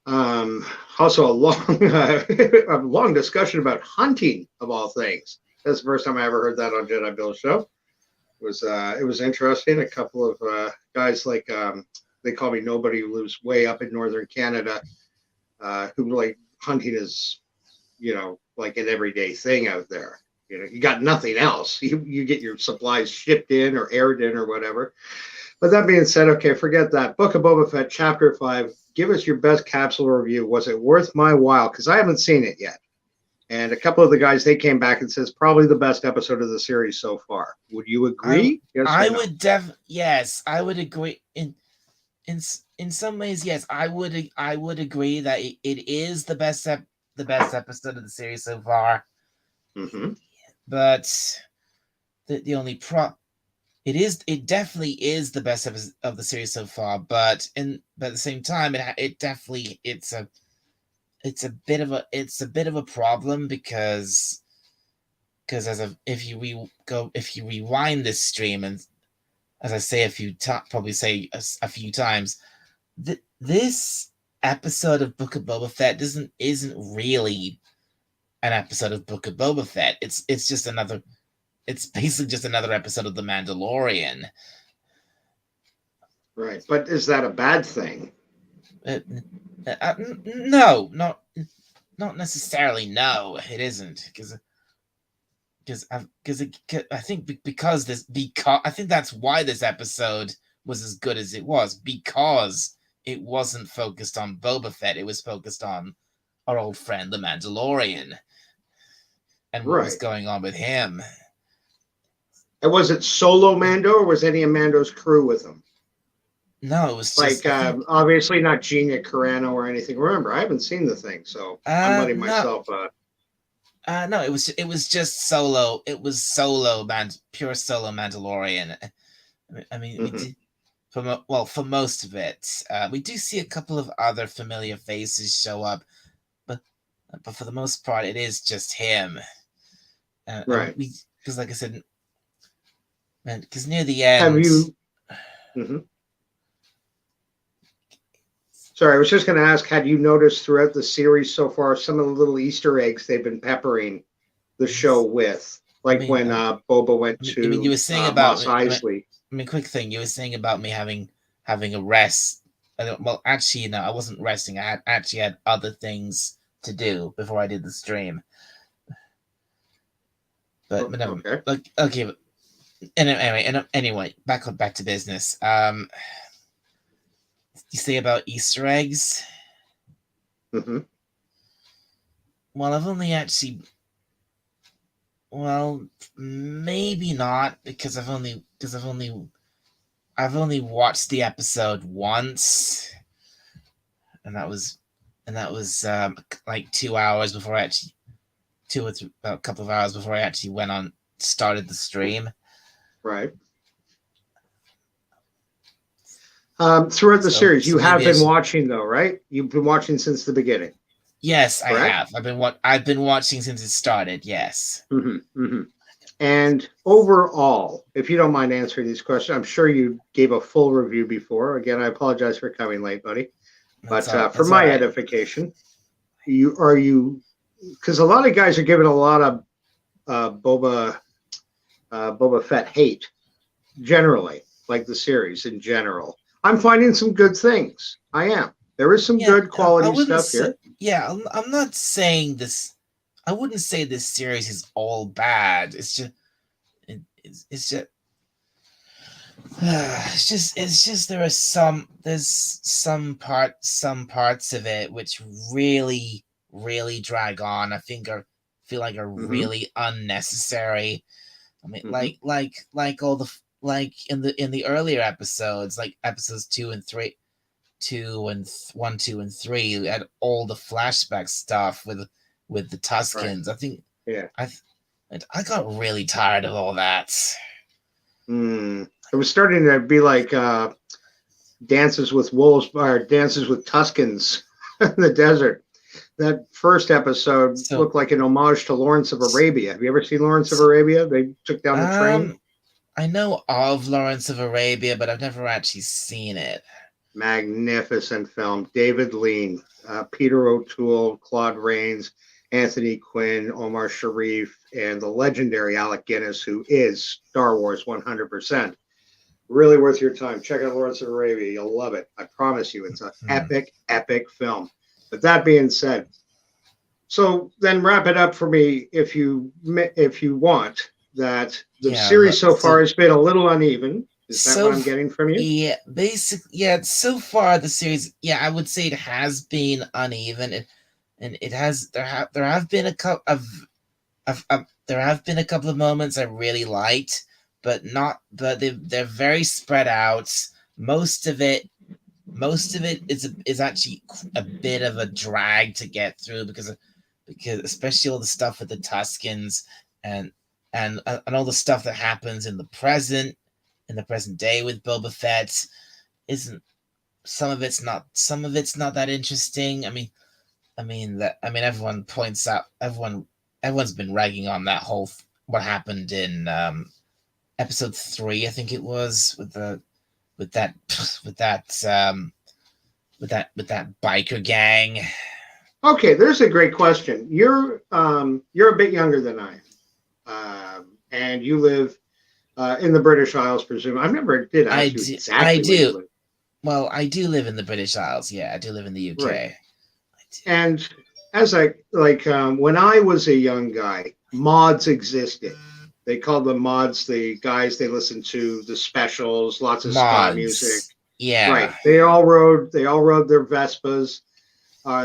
Also, a long discussion about hunting of all things. That's the first time I ever heard that on Jedi Bill's show. It was interesting. A couple of guys like they call me Nobody, who lives way up in northern Canada, who like hunting is, like an everyday thing out there. You got nothing else. You get your supplies shipped in or aired in or whatever. But that being said, okay, forget that. Book of Boba Fett, Chapter 5. Give us your best capsule review. Was it worth my while? Because I haven't seen it yet. And a couple of the guys, they came back and says probably the best episode of the series so far. Would you agree? Yes, I would agree. In some ways, yes, I would agree that it is the best episode of the series so far. Mm-hmm. But the only it definitely is the best episode of the series so far. But at the same time, it's a bit of a problem because if you rewind this stream, and as I say probably say a few times, this episode of Book of Boba Fett isn't really an episode of Book of Boba Fett. It's basically just another episode of The Mandalorian. Right, but is that a bad thing? No, not necessarily. No, it isn't, because I think I think that's why this episode was as good as it was, because it wasn't focused on Boba Fett. It was focused on our old friend the Mandalorian and what was going on with him. And was it solo Mando, or was any of Mando's crew with him? No, it was just obviously not Gina Carano or anything. Remember, I haven't seen the thing, so I'm letting myself. No, it was just solo. It was pure solo Mandalorian. I mean, we did, for most of it, we do see a couple of other familiar faces show up, but for the most part, it is just him. Right. Because, like I said, because near the end, have you? Mm-hmm. Sorry, I was just going to ask, had you noticed throughout the series so far some of the little Easter eggs they've been peppering the show with? Like when Boba went to you were saying about Mos Eisley. Quick thing, you were saying about me having a rest. Well, actually, no, I wasn't resting. I actually had other things to do before I did the stream. But never. Okay. But anyway, back to business. You say about Easter eggs? Mm-hmm. Well, I've only actually... Well, maybe not, because I've only watched the episode once, and that was like 2 hours before I actually a couple of hours before I actually started the stream. Right. Throughout the series, you have been watching, though, right? You've been watching since the beginning. Yes, correct? I have. I've been watching since it started. Yes. Mm-hmm, mm-hmm. And overall, if you don't mind answering these questions, I'm sure you gave a full review before. Again, I apologize for coming late, buddy. But for That's all my right. edification, you because a lot of guys are giving a lot of Boba Fett hate generally, like the series in general. I'm finding some good things. I am. There is some Yeah, good I quality wouldn't stuff say. here. Yeah, I'm not saying this. I wouldn't say this series is all bad. It's just it's just there's some parts of it which really drag on. Feel like are Hmm. really unnecessary. I mean, Hmm. like all the like in the earlier episodes, like episodes 2 and 3, 1, 2, and 3, we had all the flashback stuff with the Right. Tuscans. Yeah. I I got really tired of all that. Mm. It was starting to be like Dances with Wolves or Dances with Tuscans in the desert. That first episode So looked like an homage to Lawrence of Arabia. Have you ever seen Lawrence of Arabia? They took down the train. um I know of Lawrence of Arabia, but I've never actually seen it. Magnificent film. David Lean, Peter O'Toole, Claude Rains, Anthony Quinn, Omar Sharif, and the legendary Alec Guinness, who is Star Wars 100%. Really worth your time. Check out Lawrence of Arabia. You'll love it. I promise you. It's an Hmm. epic, epic film. But that being said, so then wrap it up for me if you want. That the Yeah, series so far has been a little uneven. Is that what so I'm getting from you? yeah, so far the series, yeah, I would say it has been uneven, and it has there have been a couple of there have been a couple of moments I really liked, but not but they're very spread out. Most of it is actually a bit of a drag to get through because especially all the stuff with the Tuscans and and all the stuff that happens in the present day with Boba Fett isn't some of it's not that interesting. I mean everyone's been ragging on that whole what happened in episode 3, I think it was, with that with that with that biker gang. Okay, there's a great question. You're a bit younger than I am, and you live in the British Isles, presume. I never did ask you I exactly where you do. live. Well, I do live in the British Isles. Yeah, I do live in the Right. UK. I do. And as I like, when I was a young guy, mods existed. They called them mods. The guys they listened to the specials, lots of ska music. Mods. Yeah. Right. They all rode their Vespas.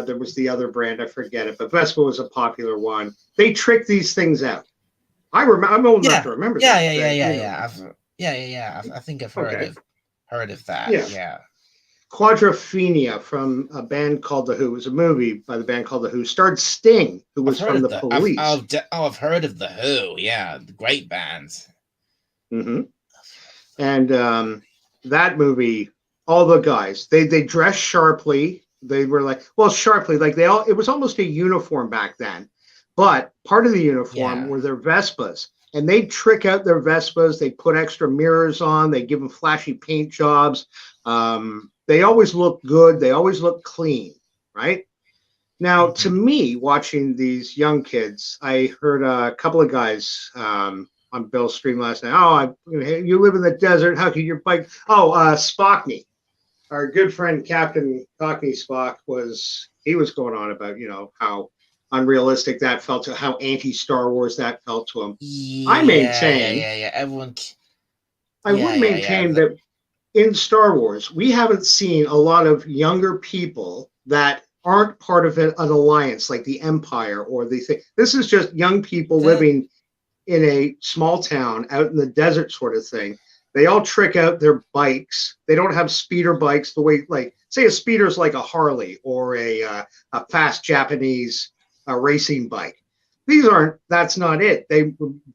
There was the other brand, I forget it, but Vespa was a popular one. They tricked these things out. I remember. I'm old enough Yeah. to remember Yeah, this. yeah, yeah, That yeah, you know. yeah. I think I've Okay. heard of that. Yeah. Yeah. Quadrophenia from a band called The Who. It was a movie by the band called The Who. Starred Sting, who I've was heard from of the the Police. I've heard of the Who. Yeah, the great bands. Hmm. And that movie, all the guys, they dressed sharply. They were like, well, sharply, like they all. It was almost a uniform back then, but part of the uniform Yeah. were their Vespas, and they'd trick out their Vespas. They put extra mirrors on. They give them flashy paint jobs. They always looked good. They always looked clean, right? Now, to Hmm. me, watching these young kids, I heard a couple of guys on Bill's stream last night. You live in the desert. How can your bike? Oh, Spockney, our good friend Captain Cockney Spock was going on about how unrealistic that felt to how anti Star Wars that felt to him. I maintain, Yeah. I would Yeah. maintain that in Star Wars, we haven't seen a lot of younger people that aren't part of an alliance like the Empire or the thing. This is just young people The living in a small town out in the desert sort of thing. They all trick out their bikes. They don't have speeder bikes the way, like, say, a speeder's like a Harley or a fast Japanese racing bike. These aren't. That's not it.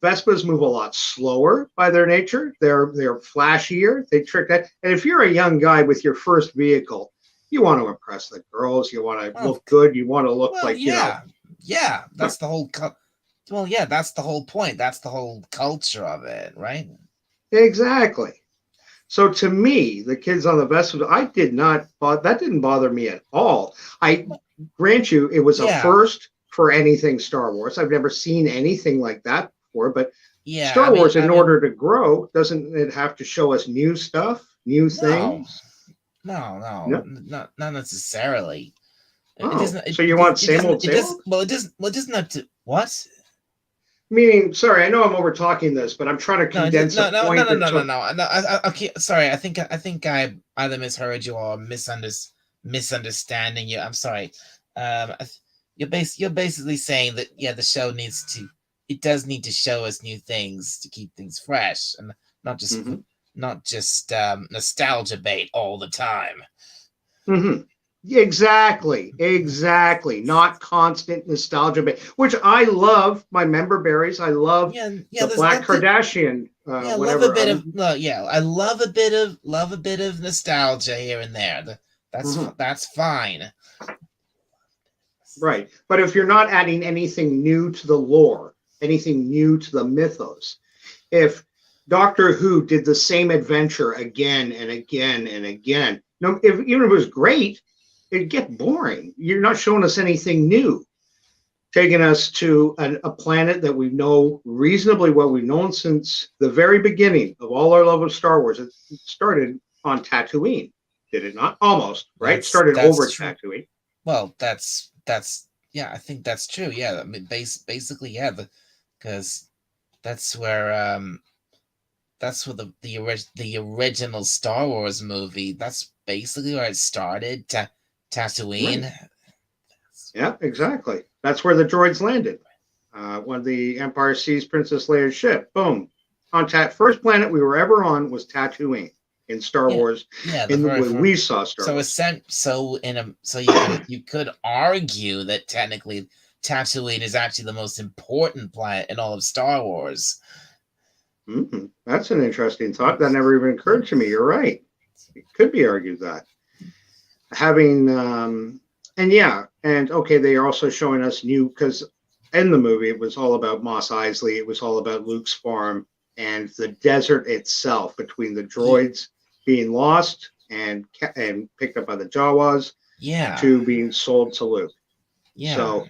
Vespas move a lot slower by their nature. They're flashier. They trick that. And if you're a young guy with your first vehicle, you want to impress the girls. You want to well, look good. You want to look well, like yeah. That's the whole. Well, yeah, that's the whole point. That's the whole culture of it, right? exactly. So to me, the kids on the Vespas, I did not, that didn't bother me at all. I grant you, it was a Yeah, first for anything Star Wars. I've never seen anything like that before, but yeah. Star Wars, I in mean, order to grow, doesn't it have to show us new stuff, new no, things? No. not necessarily. It Oh, doesn't. so you want same old, It same does. old? Well, it does. Well, it doesn't have to. What? Meaning, sorry, I know I'm over talking this, but I'm trying to No, condense a point into. no. Okay, sorry. I think I either misheard you or misunderstanding you. I'm sorry. You're basically saying that yeah, the show needs to. It does need to show us new things to keep things fresh and not just Mm-hmm. not just nostalgia bait all the time. Mm-hmm. Exactly. Not constant nostalgia, which I love. My member berries. I love Yeah. the There's Black nothing. Kardashian, Yeah, love a whatever. bit of no. Yeah, I love a bit of nostalgia here and there. Mhm. That's fine. Right. But if you're not adding anything new to the lore, anything new to the mythos, if Doctor Who did the same adventure again and again and again, no, if even if it was great, it'd get boring. You're not showing us anything new. Taking us to a planet that we know reasonably well. We've known since the very beginning of all our love of Star Wars. It started on Tatooine, did it not? Almost, right? Started That's over true. Tatooine. Well, that's yeah. I think that's true. Yeah, I mean, basically, yeah. Because that's where the original Star Wars movie. That's basically where it started. Right. Tatooine. Yeah, exactly. That's where the droids landed. When the Empire seized Princess Leia's ship, boom. On first planet we were ever on was Tatooine in Star Yeah, Wars, yeah. The in the very way first. we saw Star Wars. So you could argue that technically Tatooine is actually the most important planet in all of Star Wars. Mm-hmm. That's an interesting thought. That never even occurred to me. You're right. It could be argued that having and yeah, and okay, they are also showing us new because in the movie it was all about Mos Eisley. It was all about Luke's farm and the desert itself between the droids being lost and picked up by the Jawas Yeah, to being sold to Luke. yeah, So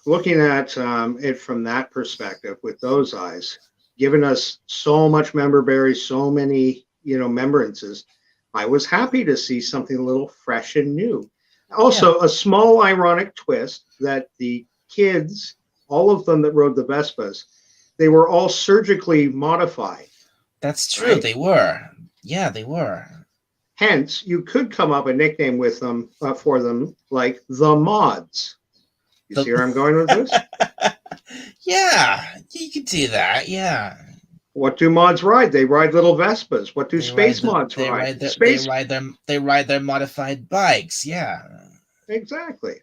looking at it from that perspective with those eyes, giving us so much member berries, so many remembrances, I was happy to see something a little fresh and new. yeah. Also, a small ironic twist that the kids, all of them that rode the Vespas, they were all surgically modified, That's true. right? They were. Yeah, they were. Hence, you could come up a nickname with them for them like the Mods. You see where I'm going with this? Yeah, you could do that. Yeah, What do mods ride? They ride little Vespas. What do space mods ride? Space. they ride their modified bikes. Yeah, Exactly.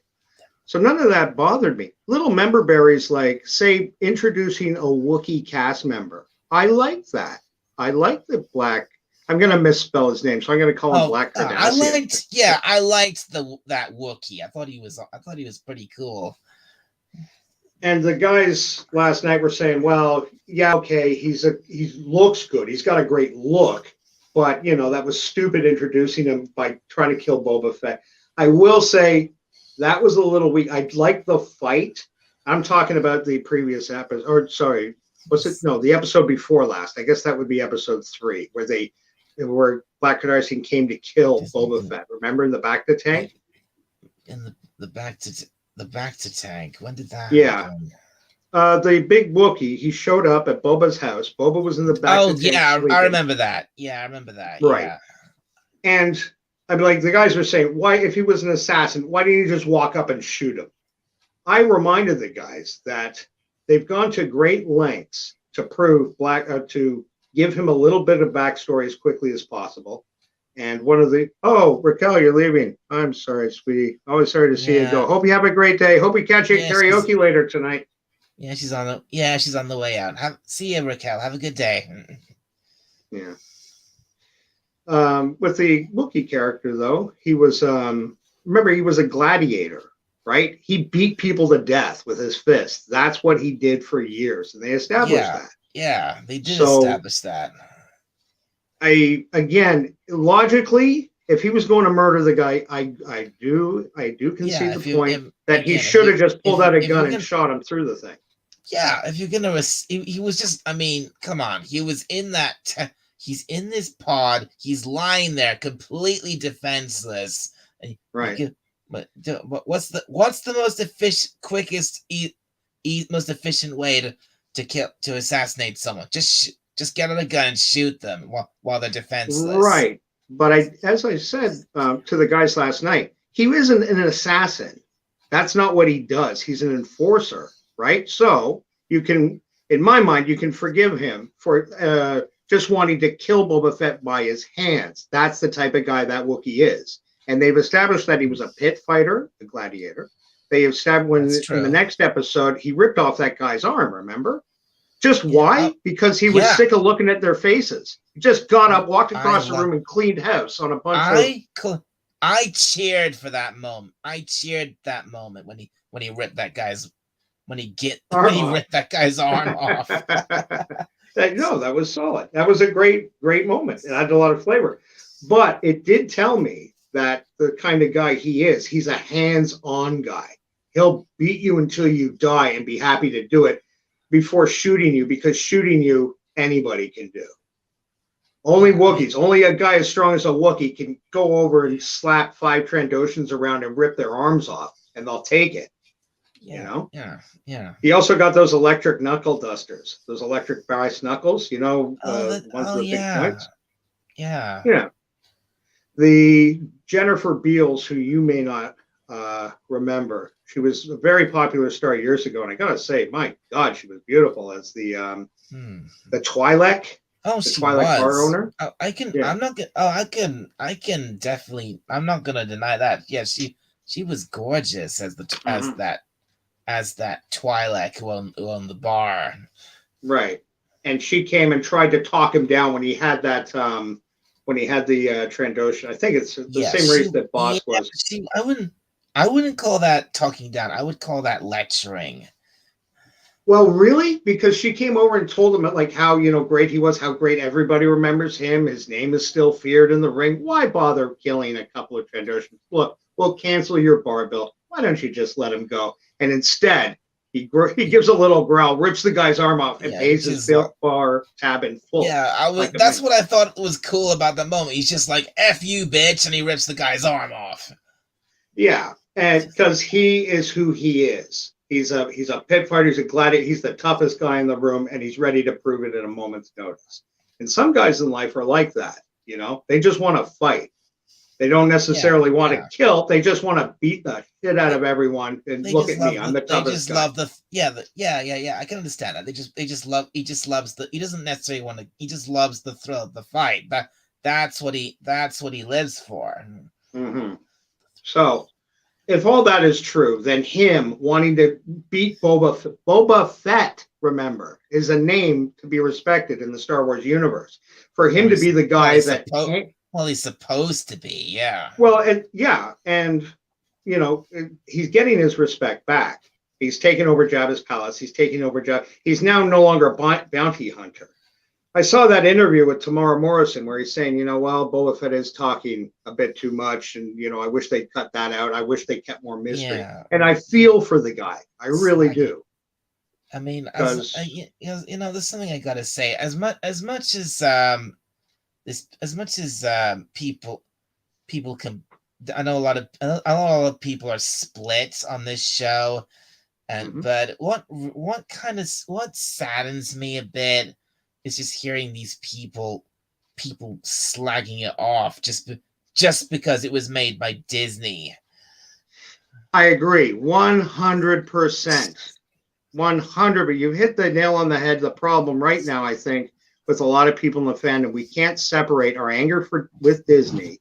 So none of that bothered me. Little member berries, like say introducing a Wookiee cast member. I like that. I like the black. I'm going to misspell his name, so I'm going to call him Black Cardassian. I liked that Wookiee. I thought he was pretty cool. And the guys last night were saying, well, yeah, okay, he looks good. He's got a great look, but that was stupid introducing him by trying to kill Boba Fett. I will say that was a little weak. I like the fight. I'm talking about the previous episode, or sorry, was it? No, the episode before last. I guess that would be episode 3, where Black Cardassian came to kill Boba Fett. Remember in the back to tank? In the back to tank. When did that happen? The big Wookiee, he showed up at Boba's house. Boba was in the back. Oh, yeah, I remember that. Yeah, I remember that. Right. Yeah. And I'm like, the guys were saying, why, if he was an assassin, why didn't you just walk up and shoot him? I reminded the guys that they've gone to great lengths to prove to give him a little bit of backstory as quickly as possible. And Raquel, you're leaving. I'm sorry, sweetie. Always sorry to see you go. Hope you have a great day. Hope we catch you at karaoke later tonight. Yeah, she's on the way out. See you, Raquel. Have a good day. Yeah. With the Wookiee character, though, he was remember, he was a gladiator, right? He beat people to death with his fists. That's what he did for years, and they established that. Yeah, they did establish that. again, logically, if he was going to murder the guy, I do concede Yeah, the if you point if, that he again, if should you have just if pulled you out a if you're gun and gonna shot him through the thing. yeah, if you're gonna he was just, I mean, come on, he was in he's in this pod, he's lying there completely defenseless, and you Right. can, but what's the most efficient, quickest, most efficient way to assassinate someone? Just get out a gun and shoot them while they're defenseless. Right. But as I said to the guys last night, he isn't an assassin. That's not what he does. He's an enforcer, right? So you can, in my mind, you can forgive him for just wanting to kill Boba Fett by his hands. That's the type of guy that Wookiee is. And they've established that he was a pit fighter, a gladiator. They established That's in the true. next episode, he ripped off that guy's arm, remember? Just Yeah, why? Because he was yeah. sick of looking at their faces. He just got up, walked I across the love. room, and cleaned house on a bunch of. I cheered for that moment. I cheered that moment when he ripped that guy's when he ripped that guy's arm off. No, that was solid. That was a great moment. It had a lot of flavor, but it did tell me that the kind of guy he is, he's a hands-on guy. He'll beat you until you die and be happy to do it before shooting you, because shooting you anybody can do. Only Wookiees, only a guy as strong as a Wookiee can go over and slap 5 Trandoshans around and rip their arms off, and they'll take it. Yeah, you know? Yeah. He also got those electric knuckle dusters, those electric brass knuckles, ones with the big points. Yeah. Yeah. The Jennifer Beals, who you may not remember, she was a very popular star years ago, and I gotta say, my God, she was beautiful as the Twi'lek. Oh, the she Twi'lek bar was. owner. I can. Yeah. I'm not gonna. Oh, I can definitely. I'm not gonna deny that. Yeah, she was gorgeous as that Twi'lek who owned the bar. Right, and she came and tried to talk him down when he had that when he had the Trandoshan. I think it's the same race that Boss was. I wouldn't call that talking down. I would call that lecturing. Well, really? Because she came over and told him like how great he was, how great everybody remembers him. His name is still feared in the ring. Why bother killing a couple of Trandoshans? Look, we'll cancel your bar bill. Why don't you just let him go? And instead, he gives a little growl, rips the guy's arm off, and pays his bar tab in full. Yeah, that's what I thought was cool about the moment. He's just like, "F you, bitch," and he rips the guy's arm off. Yeah, and because he is who he is. He's a pit fighter. He's a gladiator. He's the toughest guy in the room, and he's ready to prove it at a moment's notice. And some guys in life are like that. They just want to fight. They don't necessarily want to kill. They just want to beat the shit out of everyone and look at me. I'm the toughest guy. I can understand that. He just loves he doesn't necessarily want to. He just loves the thrill of the fight. That's what he lives for. Mm-hmm. So, if all that is true, then him wanting to beat Boba Fett, remember, is a name to be respected in the Star Wars universe. For him to be the guy he's supposed to be, yeah. Well, and he's getting his respect back. He's taken over Jabba's palace. He's taking over Jabba. He's now no longer a bounty hunter. I saw that interview with Tamara Morrison where he's saying, Boba Fett is talking a bit too much, and I wish they'd cut that out. I wish they kept more mystery. Yeah. And I feel for the guy. I really do. I mean, there's something I gotta say. As much as people can. I know a lot of people are split on this show, and but what saddens me a bit is just hearing these people slagging it off just because it was made by Disney. I agree, 100%. 100, but you hit the nail on the head. The problem right now, I think, with a lot of people in the fandom, we can't separate our anger with Disney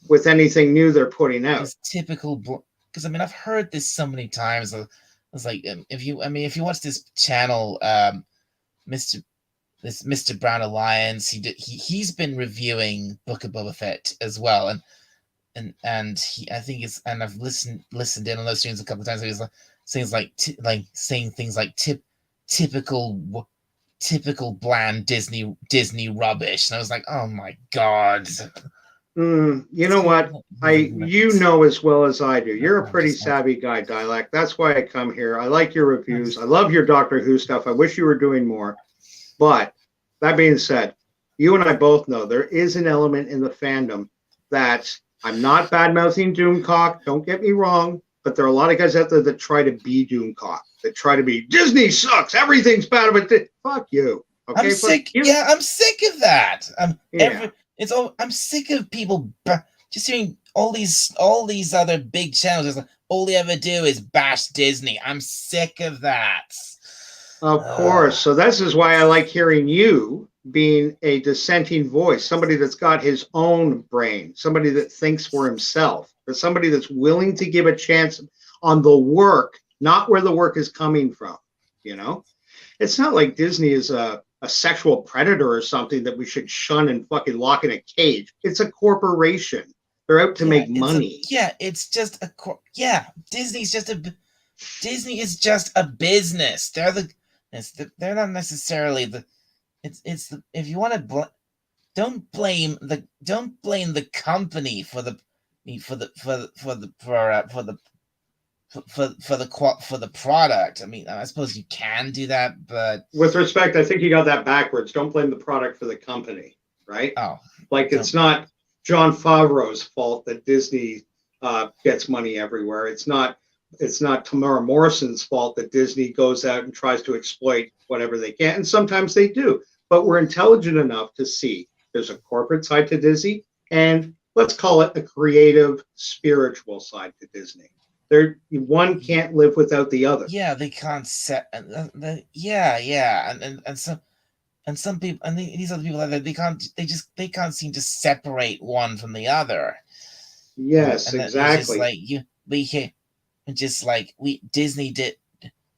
with anything new they're putting out. It's typical, because I've heard this so many times. It's like if you watch this channel, Mr. Brown Alliance, he's been reviewing Book of Boba Fett as well, and I've listened in on those streams a couple of times. He's like saying things like typical typical bland Disney rubbish. And I was like, oh my god. You know what? You know as well as I do. You're a pretty savvy guy, Dialect. That's why I come here. I like your reviews. I love your Doctor Who stuff. I wish you were doing more. But that being said, you and I both know there is an element in the fandom that I'm not bad-mouthing Doomcock. Don't get me wrong. But there are a lot of guys out there that try to be Doomcock, that try to be, Disney sucks. Everything's bad. But fuck you. Okay? I'm sick. Yeah, I'm sick of that. I'm sick of people just hearing all these other big channels. Like, all they ever do is bash Disney. I'm sick of that. Of course. So this is why I like hearing you being a dissenting voice, somebody that's got his own brain, somebody that thinks for himself, but somebody that's willing to give a chance on the work, not where the work is coming from. You know, it's not like Disney is a sexual predator or something that we should shun and fucking lock in a cage. It's a corporation. They're out to make money. It's just Disney is just a business. They're not necessarily if you want to don't blame the company for the product. I mean, I suppose you can do that, but with respect, I think you got that backwards. Don't blame the product for the company, right? Oh, like it's not Jon Favreau's fault that Disney gets money everywhere. It's not Tamara Morrison's fault that Disney goes out and tries to exploit whatever they can, and sometimes they do. But we're intelligent enough to see there's a corporate side to Disney, and let's call it a creative, spiritual side to Disney. One can't live without the other. Yeah, they can't set. And some people, and these other people, they can't seem to separate one from the other. Yes, exactly. Disney did,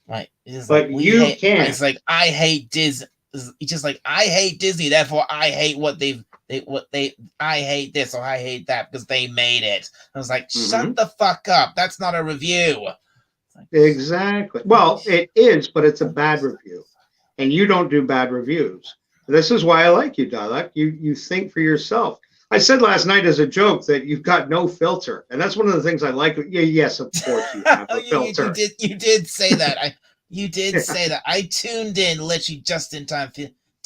right? But you can't. It's like I hate Disney. It's just like I hate Disney, therefore I hate I hate this or I hate that because they made it. I was like, shut the fuck up. That's not a review. Exactly. Well, it is, but it's a bad review. And you don't do bad reviews. This is why I like you, Dialect. You think for yourself. I said last night as a joke that you've got no filter. And that's one of the things I like. Yeah, yes, of course you have a filter. You did say that. You did say that. I tuned in literally just in time for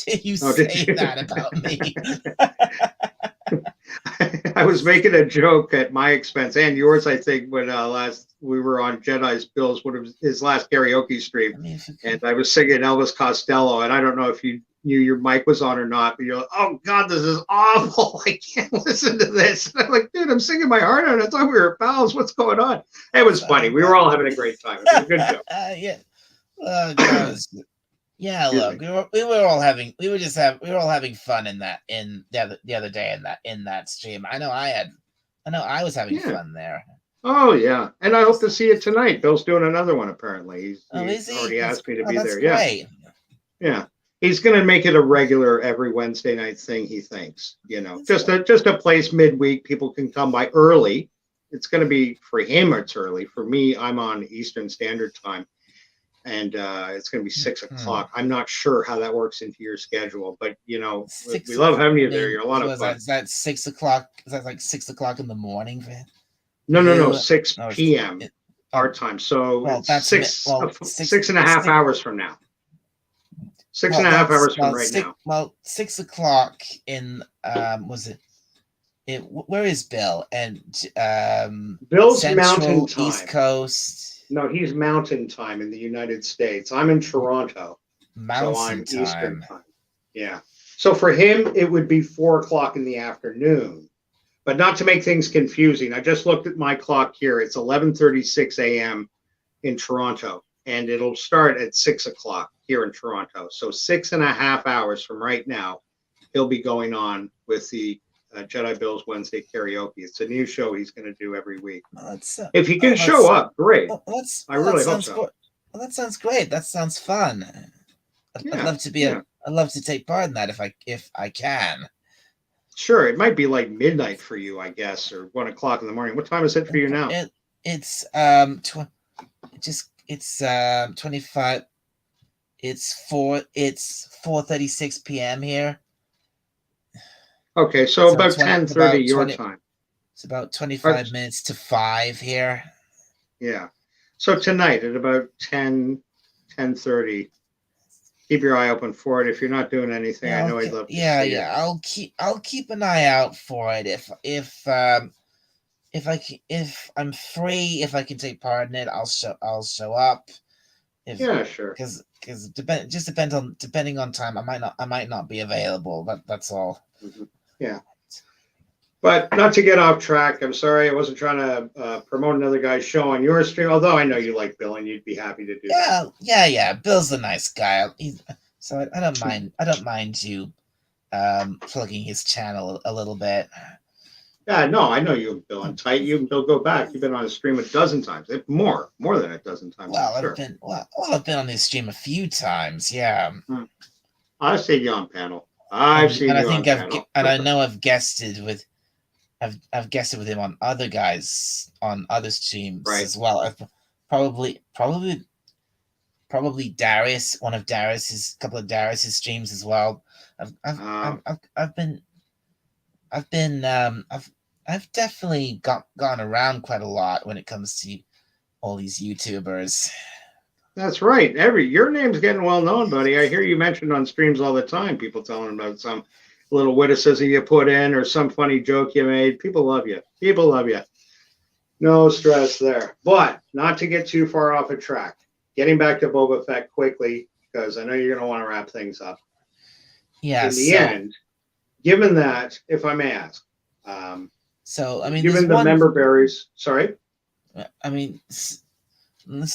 you say that about me. I was making a joke at my expense and yours, I think, when last we were on Jedi's Bill's, one of his last karaoke stream, and I was singing Elvis Costello, and I don't know if you knew your mic was on or not, but you're like, oh God, this is awful. I can't listen to this. And I'm like, dude, I'm singing my heart out. I thought we were pals. What's going on? It was funny. We were all having a great time. It was a good joke. Yeah. Yeah, look, we were all having fun in the other day in that stream. I know I was having fun there. Oh yeah, and I hope to see it tonight. Bill's doing another one apparently. He's already asked me to be there. Great. Yeah. He's going to make it a regular every Wednesday night thing. He thinks, just a place midweek. People can come by early. It's going to be for him. It's early for me. I'm on Eastern Standard Time. And it's going to be 6 o'clock. I'm not sure how that works into your schedule, but we love having you there. You're a lot of fun. Is that 6 o'clock? Is that like 6 o'clock in the morning for him? No, 6 p.m. our time. So it's 6.5 hours from now. 6.5 hours from right now. Well, 6 o'clock in was it? Where is Bill? And Bill's Central, Mountain Time. East Coast. No, he's Mountain Time in the United States. I'm in Toronto. Mountain so I'm time. Eastern Time. Yeah. So for him, it would be 4 o'clock in the afternoon. But not to make things confusing, I just looked at my clock here. It's 11:36 a.m. in Toronto, and it'll start at 6 o'clock here in Toronto. So 6.5 hours from right now, he'll be going on with the Jedi Bill's Wednesday karaoke. It's a new show he's going to do every week. If he can show up, great. I really hope so. Well, that sounds great. That sounds fun. I'd love to be I'd love to take part in that if I can. Sure, it might be like midnight for you, I guess, or 1 o'clock in the morning. What time is it for you now? It's 25. It's 4:36 p.m. here. Okay, so about 20 10:30 about your 20 time. it's about Or- 25 minutes to 5 here. yeah. So tonight at about 10:30, keep your eye open for it. If you're not doing anything, I Yeah, know I'd okay. love to Yeah, see it. yeah. I'll keep an eye out for it. If I'm free, if I can take part in it, I'll show up. If Yeah, sure. because depending on time, I might not be available. That's all. Yeah. But not to get off track, I'm sorry I wasn't trying to promote another guy's show on your stream, although I know you like Bill and you'd be happy to do that. Yeah. Bill's a nice guy. So I don't mind. I don't mind you plugging his channel a little bit. Yeah, no, I know you and Bill and tight. You and Bill go back. You've been on a stream a dozen times. More than a dozen times, I'm sure. I've been on this stream a few times. Yeah. I've seen you on panel. I've seen you on panel. And I know I've guested with him on other guys on other streams as well. I've probably Darius, one of Darius's couple of Darius's streams as well. I've definitely gone around quite a lot when it comes to all these YouTubers. That's right. Your name's getting well known, buddy. I hear you mentioned on streams all the time. People telling about some little witticism you put in or some funny joke you made. People love you. People love you. No stress there. But not to get too far off a track. Getting back to Boba Fett quickly, because I know you're going to want to wrap things up. Yeah. In the end, given that, if I may ask, given the member berries, sorry. I mean, it's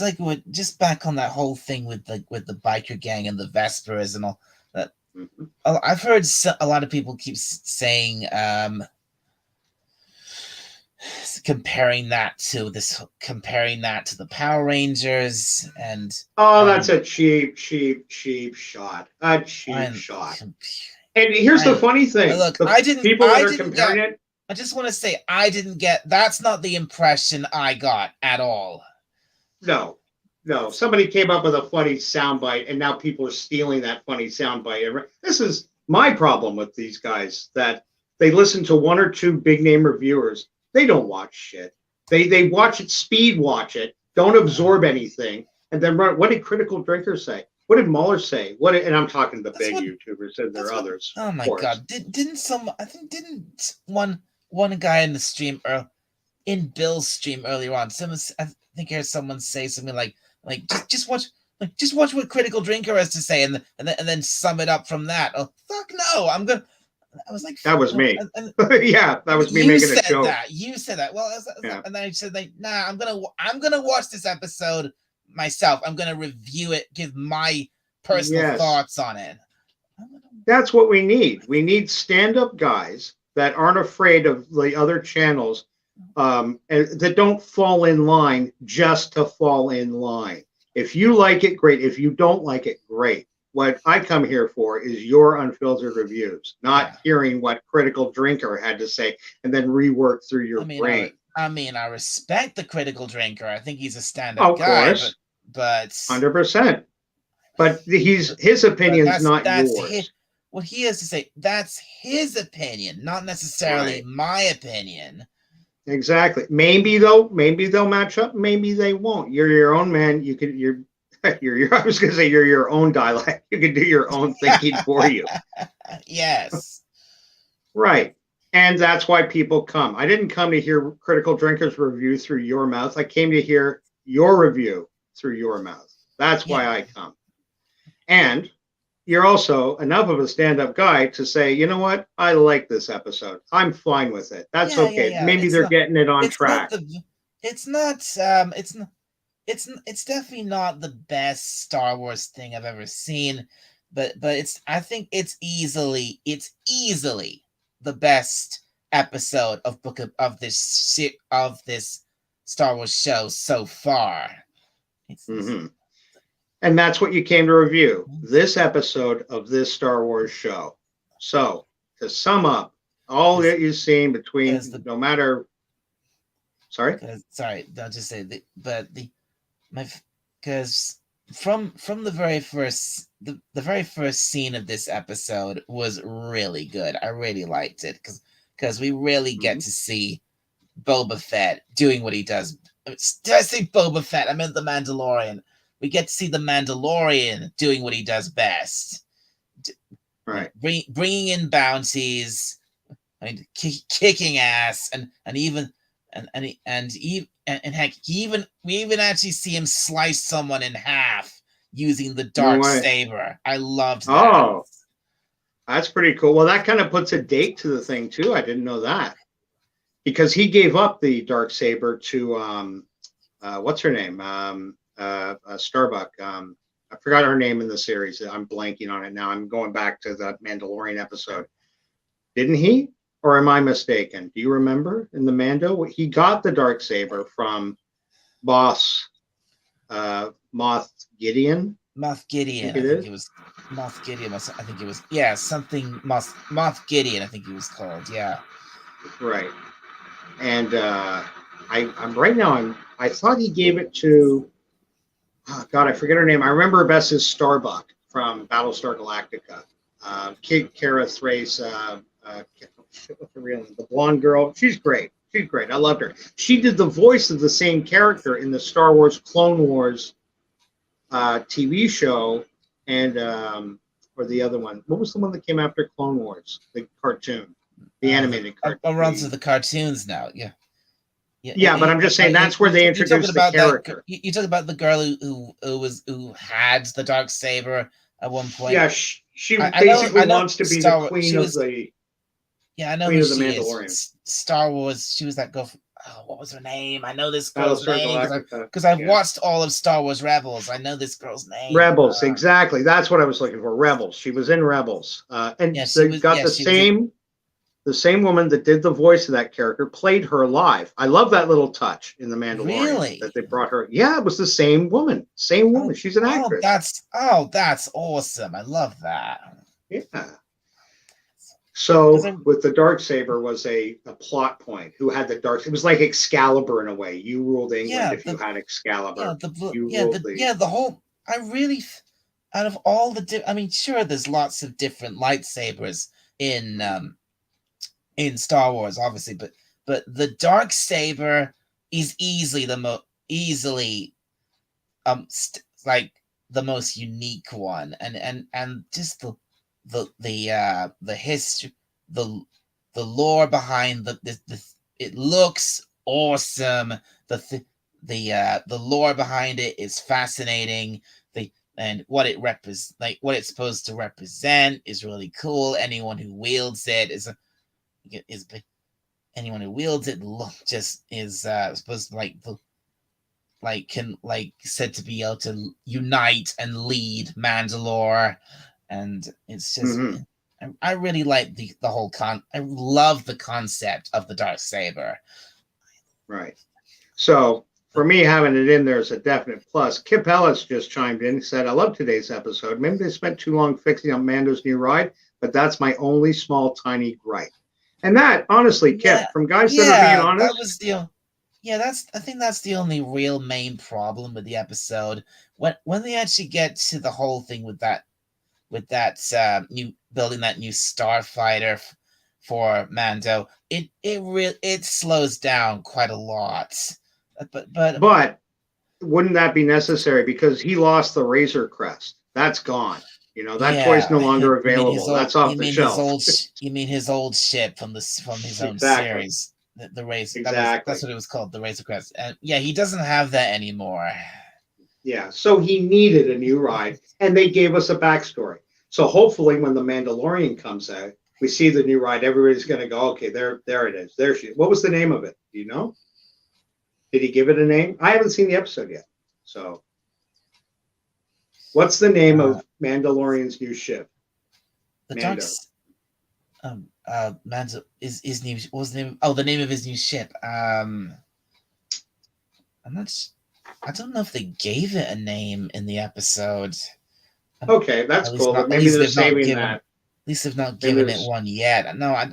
like we're just back on that whole thing with the biker gang and the Vespers and all that. Mm-hmm. I've heard a lot of people keep saying, comparing that to the Power Rangers and that's a cheap shot. A cheap shot. And here's the funny thing. Look, people that are comparing it. I just want to say that's not the impression I got at all. No. Somebody came up with a funny soundbite, and now people are stealing that funny soundbite. This is my problem with these guys, that they listen to one or two big name reviewers. They don't watch shit. They watch it, speed watch it, don't absorb anything, and then run. What did Critical Drinker say? What did Mueller say? And I'm talking to the big YouTubers, and there are others. Oh my God! Didn't one guy in the stream in Bill's stream earlier on? I think I heard someone say something like just watch what Critical Drinker has to say and then sum it up from that. Oh fuck no! I was like, that was me. Yeah, that was me making a joke. You said that. Well, and then I said nah, I'm gonna watch this episode myself. I'm gonna review it, give my personal thoughts on it. That's what we need. We need stand-up guys that aren't afraid of the other channels, that don't fall in line just to fall in line. If you like it, great. If you don't like it, great. What I come here for is your unfiltered reviews, not hearing what Critical Drinker had to say and then rework through your brain. I respect the Critical Drinker. I think he's a stand-up guy. Of course. But 100%. But his opinion's not yours. What he has to say, that's his opinion, not necessarily my opinion. Exactly. Maybe they'll match up. Maybe they won't. You're your own man. I was going to say you're your own dialect. You can do your own thinking for you. Yes. Right. And that's why people come. I didn't come to hear Critical Drinker's review through your mouth. I came to hear your review through your mouth. That's why I come. And you're also enough of a stand-up guy to say, you know what? I like this episode. I'm fine with it. That's okay. Maybe they're getting it on track. It's definitely not the best Star Wars thing I've ever seen, but I think it's easily the best episode of this Star Wars show so far. And that's what you came to review, this episode of this Star Wars show. So, to sum up, all that you've seen between, no matter... Sorry? Sorry, don't just say because from the very first scene of this episode was really good. I really liked it because we really get to see Boba Fett doing what he does. Did I say Boba Fett? I meant the Mandalorian. We get to see the Mandalorian doing what he does best. Right. Bringing in bounties, I mean, kicking ass, and even and heck, we even actually see him slice someone in half using the No dark way. saber. I loved that. Oh, that's pretty cool. Well, that kind of puts a date to the thing too. I didn't know that because he gave up the dark saber to what's her name? Starbuck. I forgot her name in the series. I'm blanking on it now. I'm going back to the Mandalorian episode. Didn't he? Or am I mistaken? Do you remember in the Mando? He got the dark saber from boss Moth Gideon. Moth Gideon, I I think think it it is. was Moth Gideon. I think it was something Moth Gideon. I think he was called. Yeah. Right. And I'm right now. I thought he gave it to. Oh God, I forget her name. I remember her best as Starbuck from Battlestar Galactica. Kid Kara Thrace, the blonde girl. She's great. She's great. I loved her. She did the voice of the same character in the Star Wars Clone Wars TV show, and or the other one. What was the one that came after Clone Wars? The cartoon, the animated cartoon. I'll run to the cartoons now. Yeah. Yeah, but I'm just saying that's where they introduced the character. You talk about the girl who had the dark saber at one point. Yeah, she basically wants to be the queen of the. Yeah, I know who she is. Star Wars. She was that girl. What was her name? I know this girl's name because I've watched all of Star Wars Rebels. I know this girl's name. Rebels, exactly. That's what I was looking for. Rebels. She was in Rebels, and they got the same woman that did the voice of that character played her live. I love that little touch in The Mandalorian that they brought her. Yeah, it was the same woman. Same woman. She's an actress. That's awesome. I love that. Yeah. So with the darksaber was a plot point. Who had the dark? It was like Excalibur in a way. You ruled England if you had Excalibur. The whole. I really, out of all the, I mean, sure, there's lots of different lightsabers in Star Wars, obviously, but the dark saber is easily like the most unique one, and just the history, the lore behind the it looks awesome. The lore behind it is fascinating. And what it what it's supposed to represent is really cool. Anyone who wields it is anyone who wields it just is supposed to said to be able to unite and lead Mandalore, and it's just I really like the whole I love the concept of the darksaber. Right. So for me, having it in there is a definite plus. Kip Ellis just chimed in and said, I love today's episode. Maybe they spent too long fixing on Mando's new ride, but that's my only small, tiny gripe. And that, honestly, Kip, from guys that are being honest. That was I think that's the only real main problem with the episode. When they actually get to the whole thing with that new building that new starfighter for Mando, it slows down quite a lot. But wouldn't that be necessary because he lost the Razor Crest? That's gone. You know, that toy's no longer available. That's off the shelf. You mean his old ship from his own series, the Razor? Exactly. That's what it was called, the Razor Crest. And yeah, he doesn't have that anymore. Yeah, so he needed a new ride, and they gave us a backstory. So hopefully, when the Mandalorian comes out, we see the new ride. Everybody's going to go, okay, there it is. There she is. What was the name of it? Do you know? Did he give it a name? I haven't seen the episode yet. So, what's the name of Mandalorian's new ship? The Mando. Mando is his new. What was the name? Oh, the name of his new ship. I'm not. I don't know if they gave it a name in the episode. Okay, that's cool. But maybe they're saving that. At least they've not given it one yet. No, I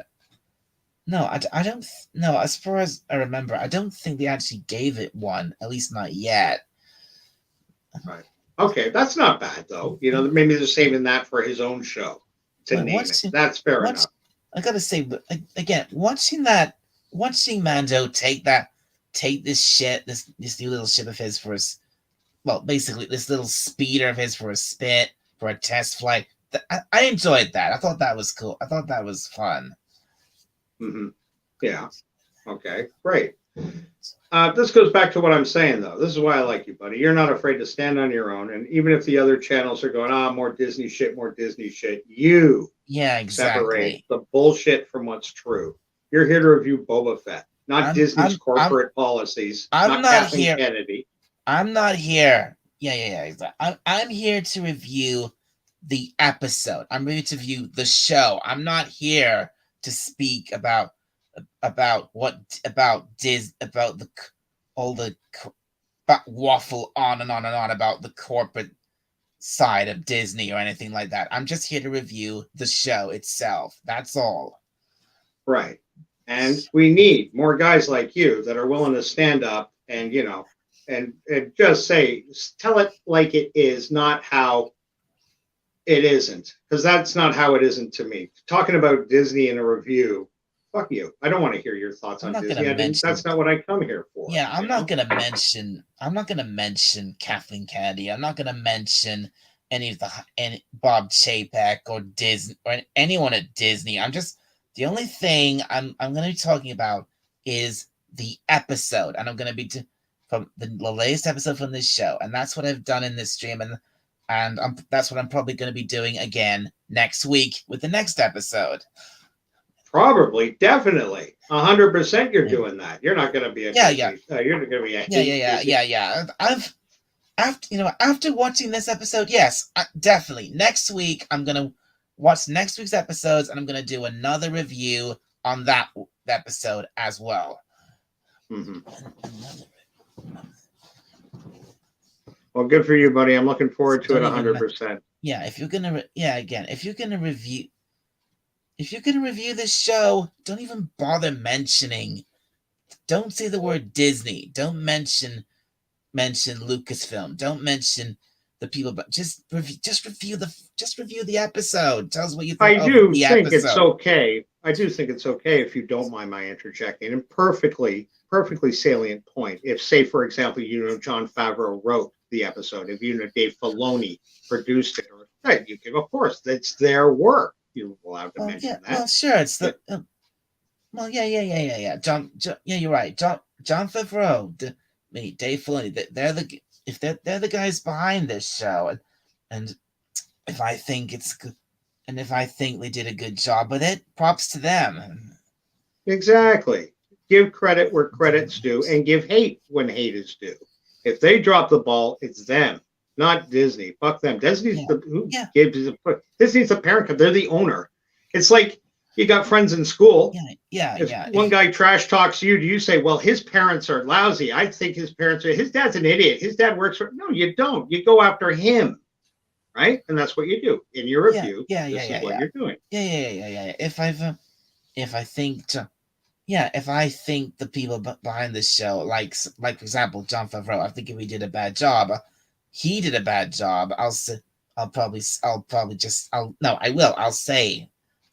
don't. No, as far as I remember, I don't think they actually gave it one. At least not yet. Right. Okay, that's not bad though. You know, maybe they're saving that for his own show to name it. That's fair enough. I gotta say, again, watching Mando take this shit, this new little ship of his for his, well, basically this little speeder of his for a spit for a test flight. I enjoyed that. I thought that was cool. I thought that was fun. Mm-hmm. Yeah. Okay. Great. This goes back to what I'm saying, though. This is why I like you, buddy. You're not afraid to stand on your own. And even if the other channels are going, more Disney shit, you separate exactly. the bullshit from what's true. You're here to review Boba Fett, not Disney's corporate policies, not Kathleen Kennedy. I'm not here. Yeah. Exactly. I'm here to review the episode. I'm here to review the show. I'm not here to speak about waffle on and on about the corporate side of Disney or anything like that. I'm just here to review the show itself. That's all. Right. And we need more guys like you that are willing to stand up and, you know, and just tell it like it is, not how it isn't. Because that's not how it isn't to me. Talking about Disney in a review, fuck you. I don't want to hear your thoughts on Disney. That's not what I come here for. Yeah, I'm not gonna mention Kathleen Kennedy. I'm not gonna mention any Bob Chapek or Disney or anyone at Disney. The only thing I'm gonna be talking about is the episode, and I'm gonna be from the latest episode from this show, and that's what I've done in this stream, and that's what I'm probably gonna be doing again next week with the next episode. Probably, definitely, 100%. You're doing that. You're not going to be a you're going to be a yeah. After watching this episode, yes, definitely. Next week, I'm gonna watch next week's episodes, and I'm gonna do another review on that episode as well. Mm-hmm. Well, good for you, buddy. I'm looking forward to it 100%. Yeah, if you're gonna review this show, don't even bother mentioning. Don't say the word Disney. Don't mention Lucasfilm. Don't mention the people, but just review the episode. Tell us what you think. I do think it's okay. I do think it's okay if you don't mind my interjecting. And perfectly salient point. If, say, for example, John Favreau wrote the episode, if Dave Filoni produced it, you can, of course, that's their work. You're allowed to mention that. Well, sure, it's the. Yeah. You're right. John Favreau, Dave Filoni. They're the guys behind this show, and if I think it's good, and if I think they did a good job with it, props to them. Exactly. Give credit where credit's due, and give hate when hate is due. If they drop the ball, it's them, not Disney. Fuck them. Disney's Disney's the parent. They're the owner. It's like you got friends in school. If one guy trash talks you, do you say, well, his parents are lousy? I think his dad's an idiot. His dad works for. No, you don't. You go after him, right? And that's what you do in your review. This is what you're doing. Yeah. If I think the people behind this show, like for example, John Favreau, I think if he did a bad job, he did a bad job. I'll say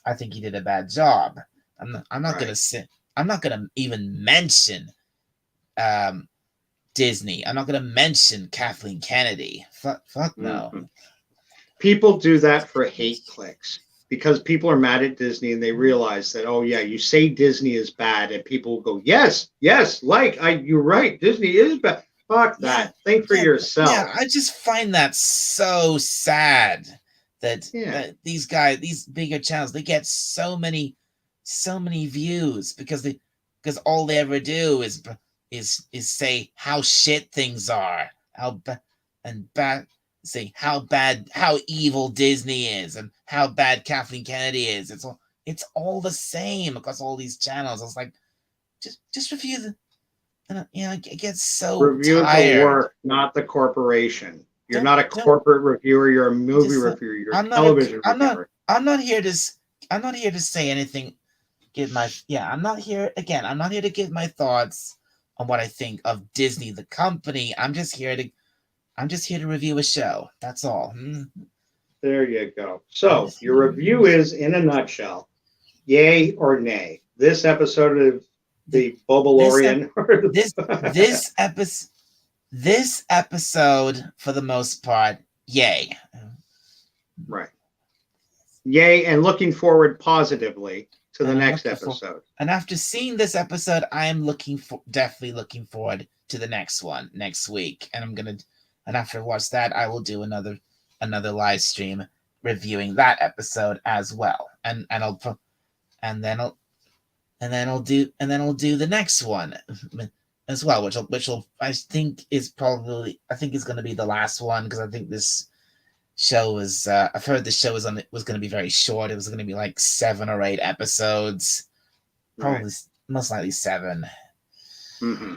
I think he did a bad job. I'm not gonna even mention Disney. I'm not gonna mention Kathleen Kennedy. Fuck no. Mm-hmm. People do that for hate clicks. Because people are mad at Disney and they realize that, oh yeah, you say Disney is bad, and people will go, yes, you're right, Disney is bad. Fuck that. Think for yourself. Yeah, I just find that so sad that these guys, these bigger channels, they get so many views because all they ever do is say how shit things are, how evil Disney is and how bad Kathleen Kennedy is. It's all the same across all these channels. It's like just review the. It gets so review tired. The work, not the corporation. You're not a corporate reviewer. You're a movie reviewer. You're a television reviewer. I'm not here to say anything. I'm not here to give my thoughts on what I think of Disney, the company. I'm just here to I'm just here to review a show. That's all. There you go. I'm So just here your to review review is, in a nutshell, yay or nay. This episode of the this ep- Bobalorian. this this episode this episode for the most part, yay. Right. Yay, and looking forward positively to the And I'm next looking for, episode. and after seeing this episode, I am definitely looking forward to the next one next week. And after I watch that, I will do another live stream reviewing that episode as well. And I'll and then I'll do the next one as well, which will I think is going to be the last one, because I think this show was I've heard the show was going to be very short. It was going to be like 7 or 8 episodes, probably most likely 7. Mm-hmm.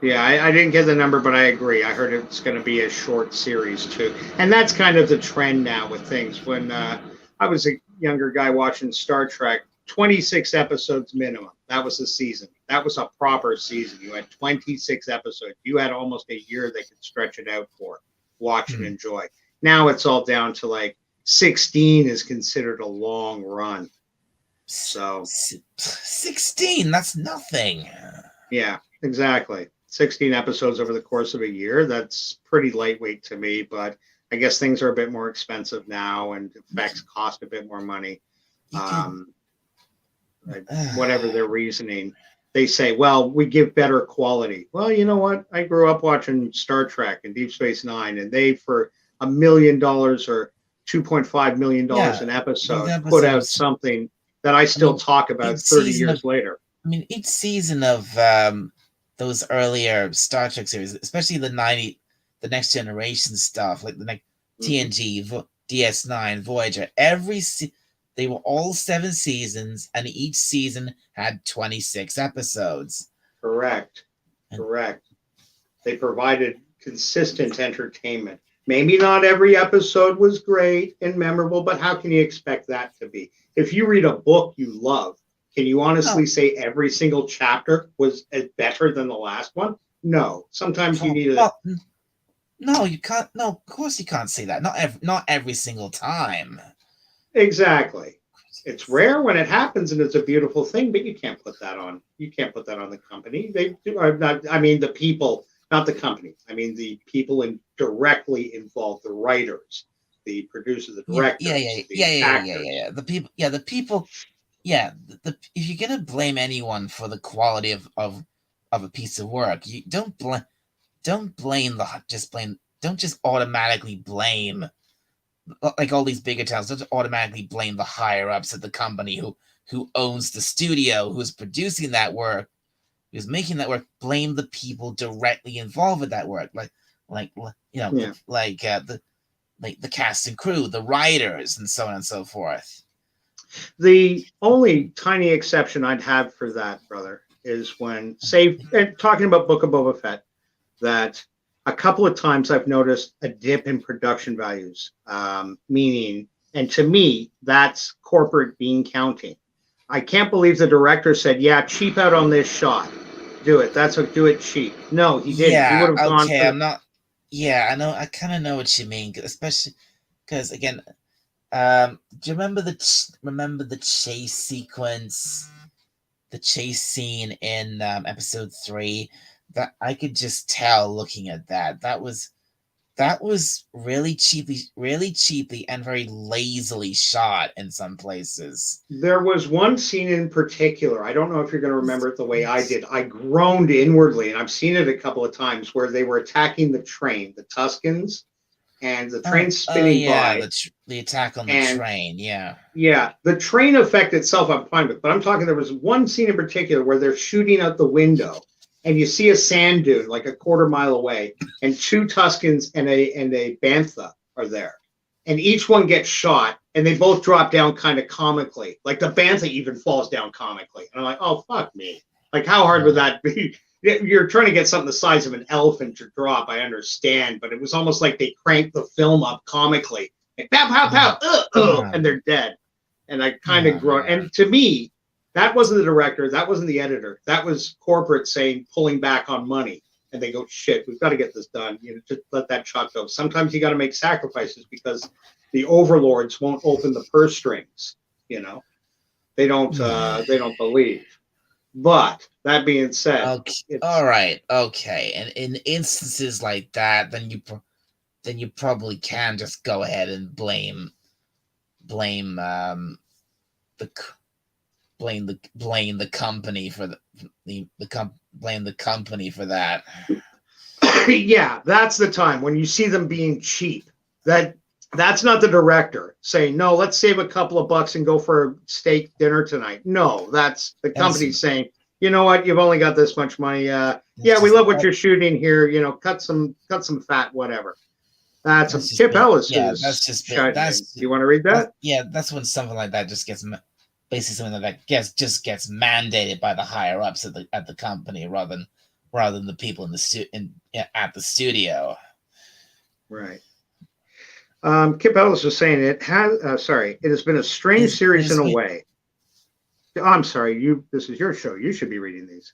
Yeah, I didn't get the number, but I agree. I heard it's going to be a short series too, and that's kind of the trend now with things. When I was a younger guy watching Star Trek, 26 episodes minimum. That was a season. That was a proper season. You had 26 episodes. You had almost a year they could stretch it out for. Watch and enjoy. Now it's all down to like 16 is considered a long run. So 16, that's nothing. Yeah, exactly. 16 episodes over the course of a year. That's pretty lightweight to me, but I guess things are a bit more expensive now and effects cost a bit more money. Whatever their reasoning, they say, well, we give better quality. Well, you know what? I grew up watching Star Trek and Deep Space Nine, and they, for $1 million or $2.5 million an episode, put out something that I still talk about 30 years later. I mean, each season of those earlier Star Trek series, especially the Next Generation stuff, like the TNG, DS9, Voyager, they were all 7 seasons, and each season had 26 episodes. Correct. They provided consistent entertainment. Maybe not every episode was great and memorable, but how can you expect that to be? If you read a book you love, can you honestly say every single chapter was better than the last one? No. Sometimes you need No, you can't. No, of course you can't say that. Not every single time. Exactly. It's rare when it happens, and it's a beautiful thing, but you can't put that on. You can't put that on the company. They are not. I mean, the people, not the company. I mean, the people directly involved, the writers, the producers, the directors, the actors. The people. Yeah, if you're gonna blame anyone for the quality of a piece of work, you don't just automatically blame, like all these bigger towns, don't automatically blame the higher ups at the company who owns the studio, who's producing that work, who's making that work. Blame the people directly involved with that work, like the cast and crew, the writers, and so on and so forth. The only tiny exception I'd have for that, brother, is when, say, talking about Book of Boba Fett, that a couple of times I've noticed a dip in production values, meaning, and to me, that's corporate bean counting. I can't believe the director said, yeah, cheap out on this shot. Do it. Do it cheap. No, he didn't. Yeah, he would have gone I'm not. Yeah, I know. I kind of know what you mean, especially because, again, do you remember the chase sequence, the chase scene in episode 3? That I could just tell looking at that was really cheaply and very lazily shot in some places. There was one scene in particular. I don't know if you're going to remember it the way I did. I groaned inwardly, and I've seen it a couple of times, where they were attacking the train, the Tuskens, and the train spinning by. The attack on the train, yeah. Yeah, the train effect itself I'm fine with, but I'm talking, there was one scene in particular where they're shooting out the window, and you see a sand dune like a quarter mile away, and 2 Tuskens and a Bantha are there. And each one gets shot, and they both drop down kind of comically. Like the Bantha even falls down comically. And I'm like, oh, fuck me. Like, how hard would that be? You're trying to get something the size of an elephant to drop, I understand, but it was almost like they cranked the film up comically. Like, pow, pow, pow, and they're dead. And I kind of groaned. And to me, that wasn't the director, that wasn't the editor. That was corporate saying, pulling back on money. and they go, shit, we've got to get this done. Just let that shot go. Sometimes you got to make sacrifices because the overlords won't open the purse strings. They don't believe. But that being said, Okay, all right, okay. And in instances like that, then you probably can just go ahead and blame the blame the company for blame the company for that. yeah, that's the time when you see them being cheap. That's not the director saying, no, let's save a couple of bucks and go for a steak dinner tonight. No, that's the company saying, you know what, you've only got this much money. Yeah, we love what you're shooting here. Cut some fat, whatever. That's Kip Ellis. Yeah, that's just do you want to read that? That's when something like that just gets basically something like that just gets mandated by the higher ups at the company rather than the people at the studio. Right. Kip Ellis was saying it has been a strange series in a way. I'm sorry, this is your show. You should be reading these.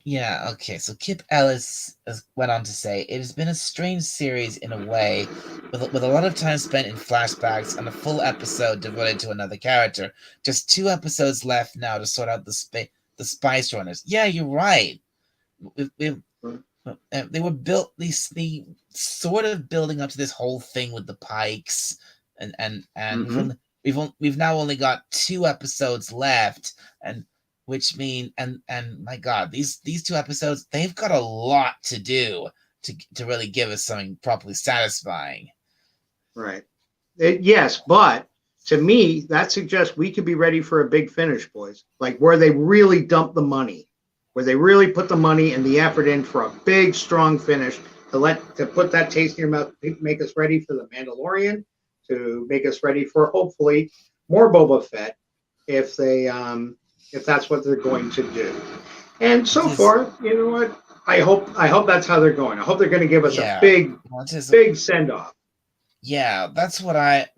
Yeah, okay. So Kip Ellis went on to say, it has been a strange series in a way, with a lot of time spent in flashbacks and a full episode devoted to another character. Just 2 episodes left now to sort out the Spice Runners. Yeah, you're right. They were built, the sort of building up to this whole thing with the Pikes, and we've now only got 2 episodes left, and which mean and my God, these 2 episodes, they've got a lot to do to really give us something properly satisfying. Right. Yes, but to me, that suggests we could be ready for a big finish, boys. Like where they really dump the money, where they really put the money and the effort in for a big, strong finish to put that taste in your mouth, to make us ready for the Mandalorian, to make us ready for hopefully more Boba Fett, if that's what they're going to do. And so far, you know what? I hope that's how they're going. I hope they're going to give us a big send off. Yeah, that's what I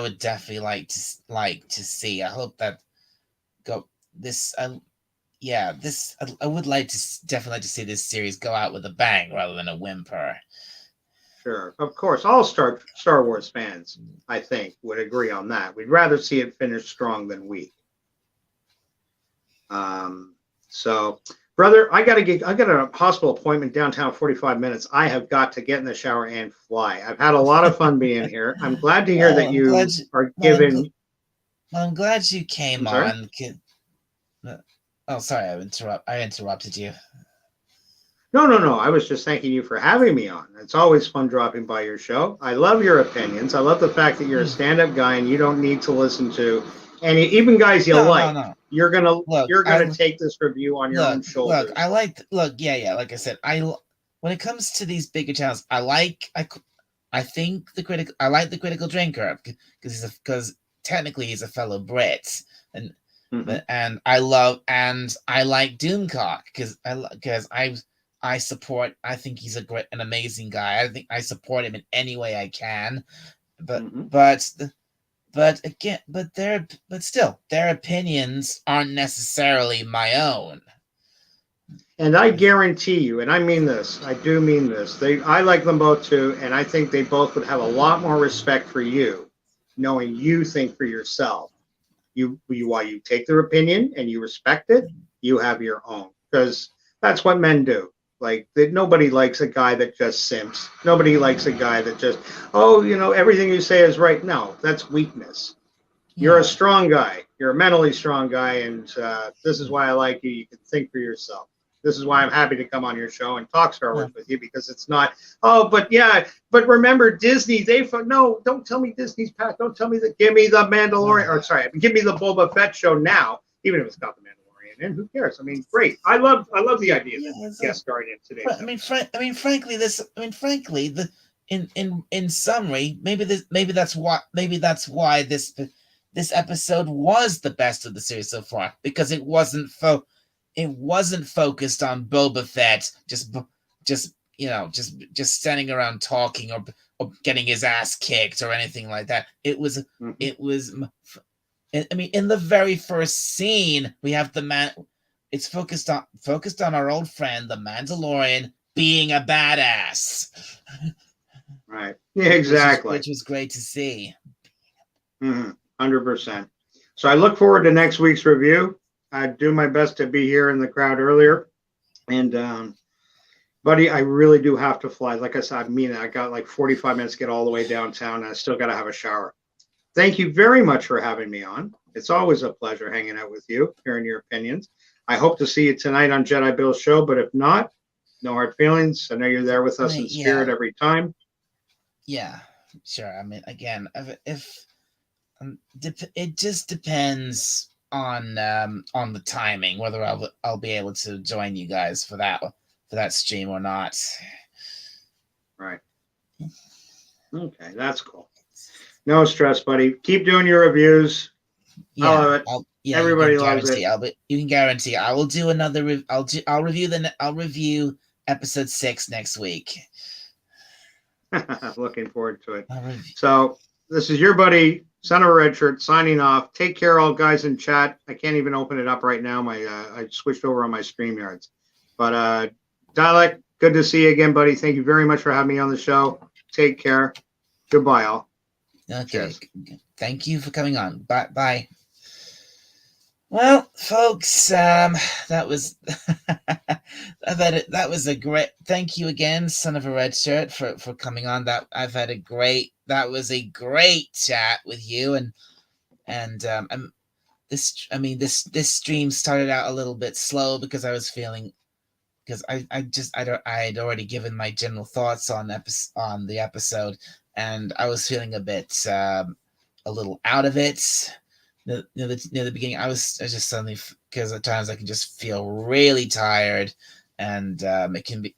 would definitely like to see. I hope that I would definitely like to see this series go out with a bang rather than a whimper. Sure, of course, all Star Wars fans, I think, would agree on that. We'd rather see it finish strong than weak. So, brother, I got a hospital appointment downtown, 45 minutes. I have got to get in the shower and fly. I've had a lot of fun being here. I'm glad to hear that you are given. I'm glad you came on. Oh, sorry, I interrupted you. No. I was just thanking you for having me on. It's always fun dropping by your show. I love your opinions. I love the fact that you're a stand-up guy and you don't need to listen to any, even guys you like. No. You're gonna take this review on your own shoulders. Like I said, when it comes to these bigger channels, I like the Critical Drinker because technically he's a fellow Brit, and and I like Doomcock because I support. I think he's an amazing guy. I think I support him in any way I can. But still, their opinions aren't necessarily my own. And I guarantee you, and I mean this, I do mean this. I like them both too, and I think they both would have a lot more respect for you, knowing you think for yourself. While you take their opinion and you respect it, you have your own, because that's what men do. Like, nobody likes a guy that just simps. Nobody likes a guy that just, everything you say is right. No, that's weakness. You're a strong guy. You're a mentally strong guy, and this is why I like you. You can think for yourself. This is why I'm happy to come on your show and talk Star Wars with you, because it's not, but remember Disney, don't tell me Disney's past. Don't tell me that. Give me the Mandalorian, give me the Boba Fett show now, even if it's got the Mandalorian. And who cares? I mean, great. I love the idea that guest starring in today. Frankly, in summary, maybe that's why this episode was the best of the series so far, because it wasn't focused on Boba Fett just standing around talking or getting his ass kicked or anything like that. It was I mean, in the very first scene, we have the man. It's focused on our old friend, the Mandalorian, being a badass. Right. Yeah, exactly. Which was great to see. 100%. So I look forward to next week's review. I do my best to be here in the crowd earlier. And buddy, I really do have to fly. Like I said, I mean, I got like 45 minutes to get all the way downtown, and I still got to have a shower. Thank you very much for having me on. It's always a pleasure hanging out with you, hearing your opinions. I hope to see you tonight on Jedi Bill's show, but if not, no hard feelings. I know you're there with us in spirit every time. Yeah, sure. I mean, again, if it just depends on the timing, whether I'll be able to join you guys for that stream or not. Right. Okay, that's cool. No stress, buddy. Keep doing your reviews. Yeah, I love it. Everybody loves it. You can guarantee I will do another. I'll review episode 6 next week. Looking forward to it. So this is your buddy, Son of a Red Shirt, signing off. Take care, all guys in chat. I can't even open it up right now. I switched over on my StreamYards. But Dialect, good to see you again, buddy. Thank you very much for having me on the show. Take care. Goodbye, all. Okay. Cheers. Thank you for coming on. Bye. Well, folks, that was that was a great. Thank you again, Son of a Red Shirt, for coming on. That was a great chat with you, and this stream started out a little bit slow because I was feeling, because I had already given my general thoughts on the episode, and I was feeling a bit a little out of it. Near the beginning, I was just suddenly, because at times I can just feel really tired, and it can be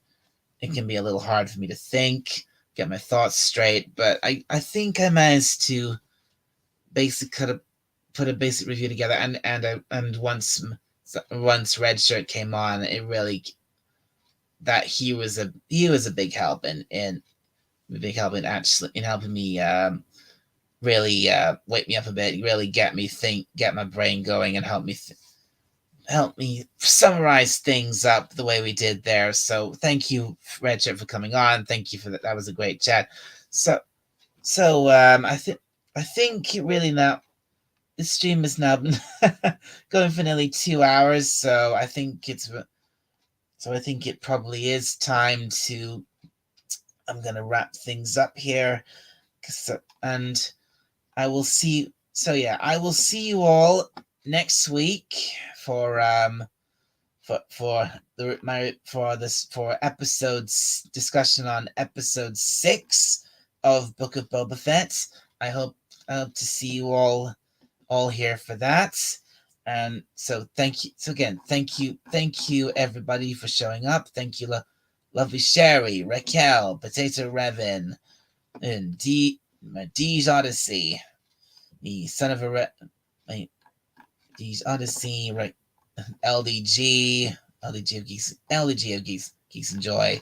a little hard for me to think, get my thoughts straight. But I think I managed to basically put a basic review together, and once Red Shirt came on, it really, that he was a big help in helping me really wake me up a bit, really get my brain going, and help me summarize things up the way we did there. So thank you, Red Shirt, for coming on. Thank you for that. That was a great chat. So I think really now this stream has now been going for nearly 2 hours. So I think it probably is time to. I'm gonna wrap things up here, and I will see. So yeah, I will see you all next week for episodes discussion on episode 6 of Book of Boba Fett. I hope to see you all here for that. And so thank you. So again, thank you everybody for showing up. Thank you, lovely Sherry, Raquel, Potato Revin, and D's Odyssey, the Son of a D's Odyssey, right? LDG of Geeks and Joy,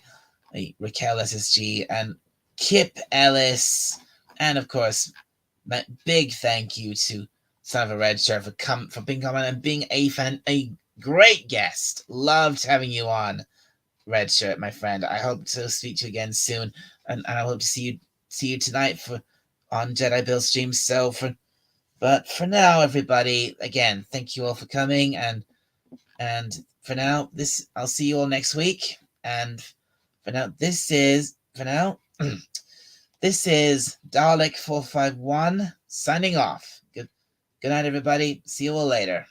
Raquel SSG, and Kip Ellis, and of course, my big thank you to Son of a Red Shirt for being on and being a great guest. Loved having you on, Red Shirt, my friend. I hope to speak to you again soon, and I hope to see you tonight on Jedi Bill stream. But for now, everybody, again, thank you all for coming, and for now, I'll see you all next week. And for now, this is Dalek 451 signing off. Good night, everybody. See you all later.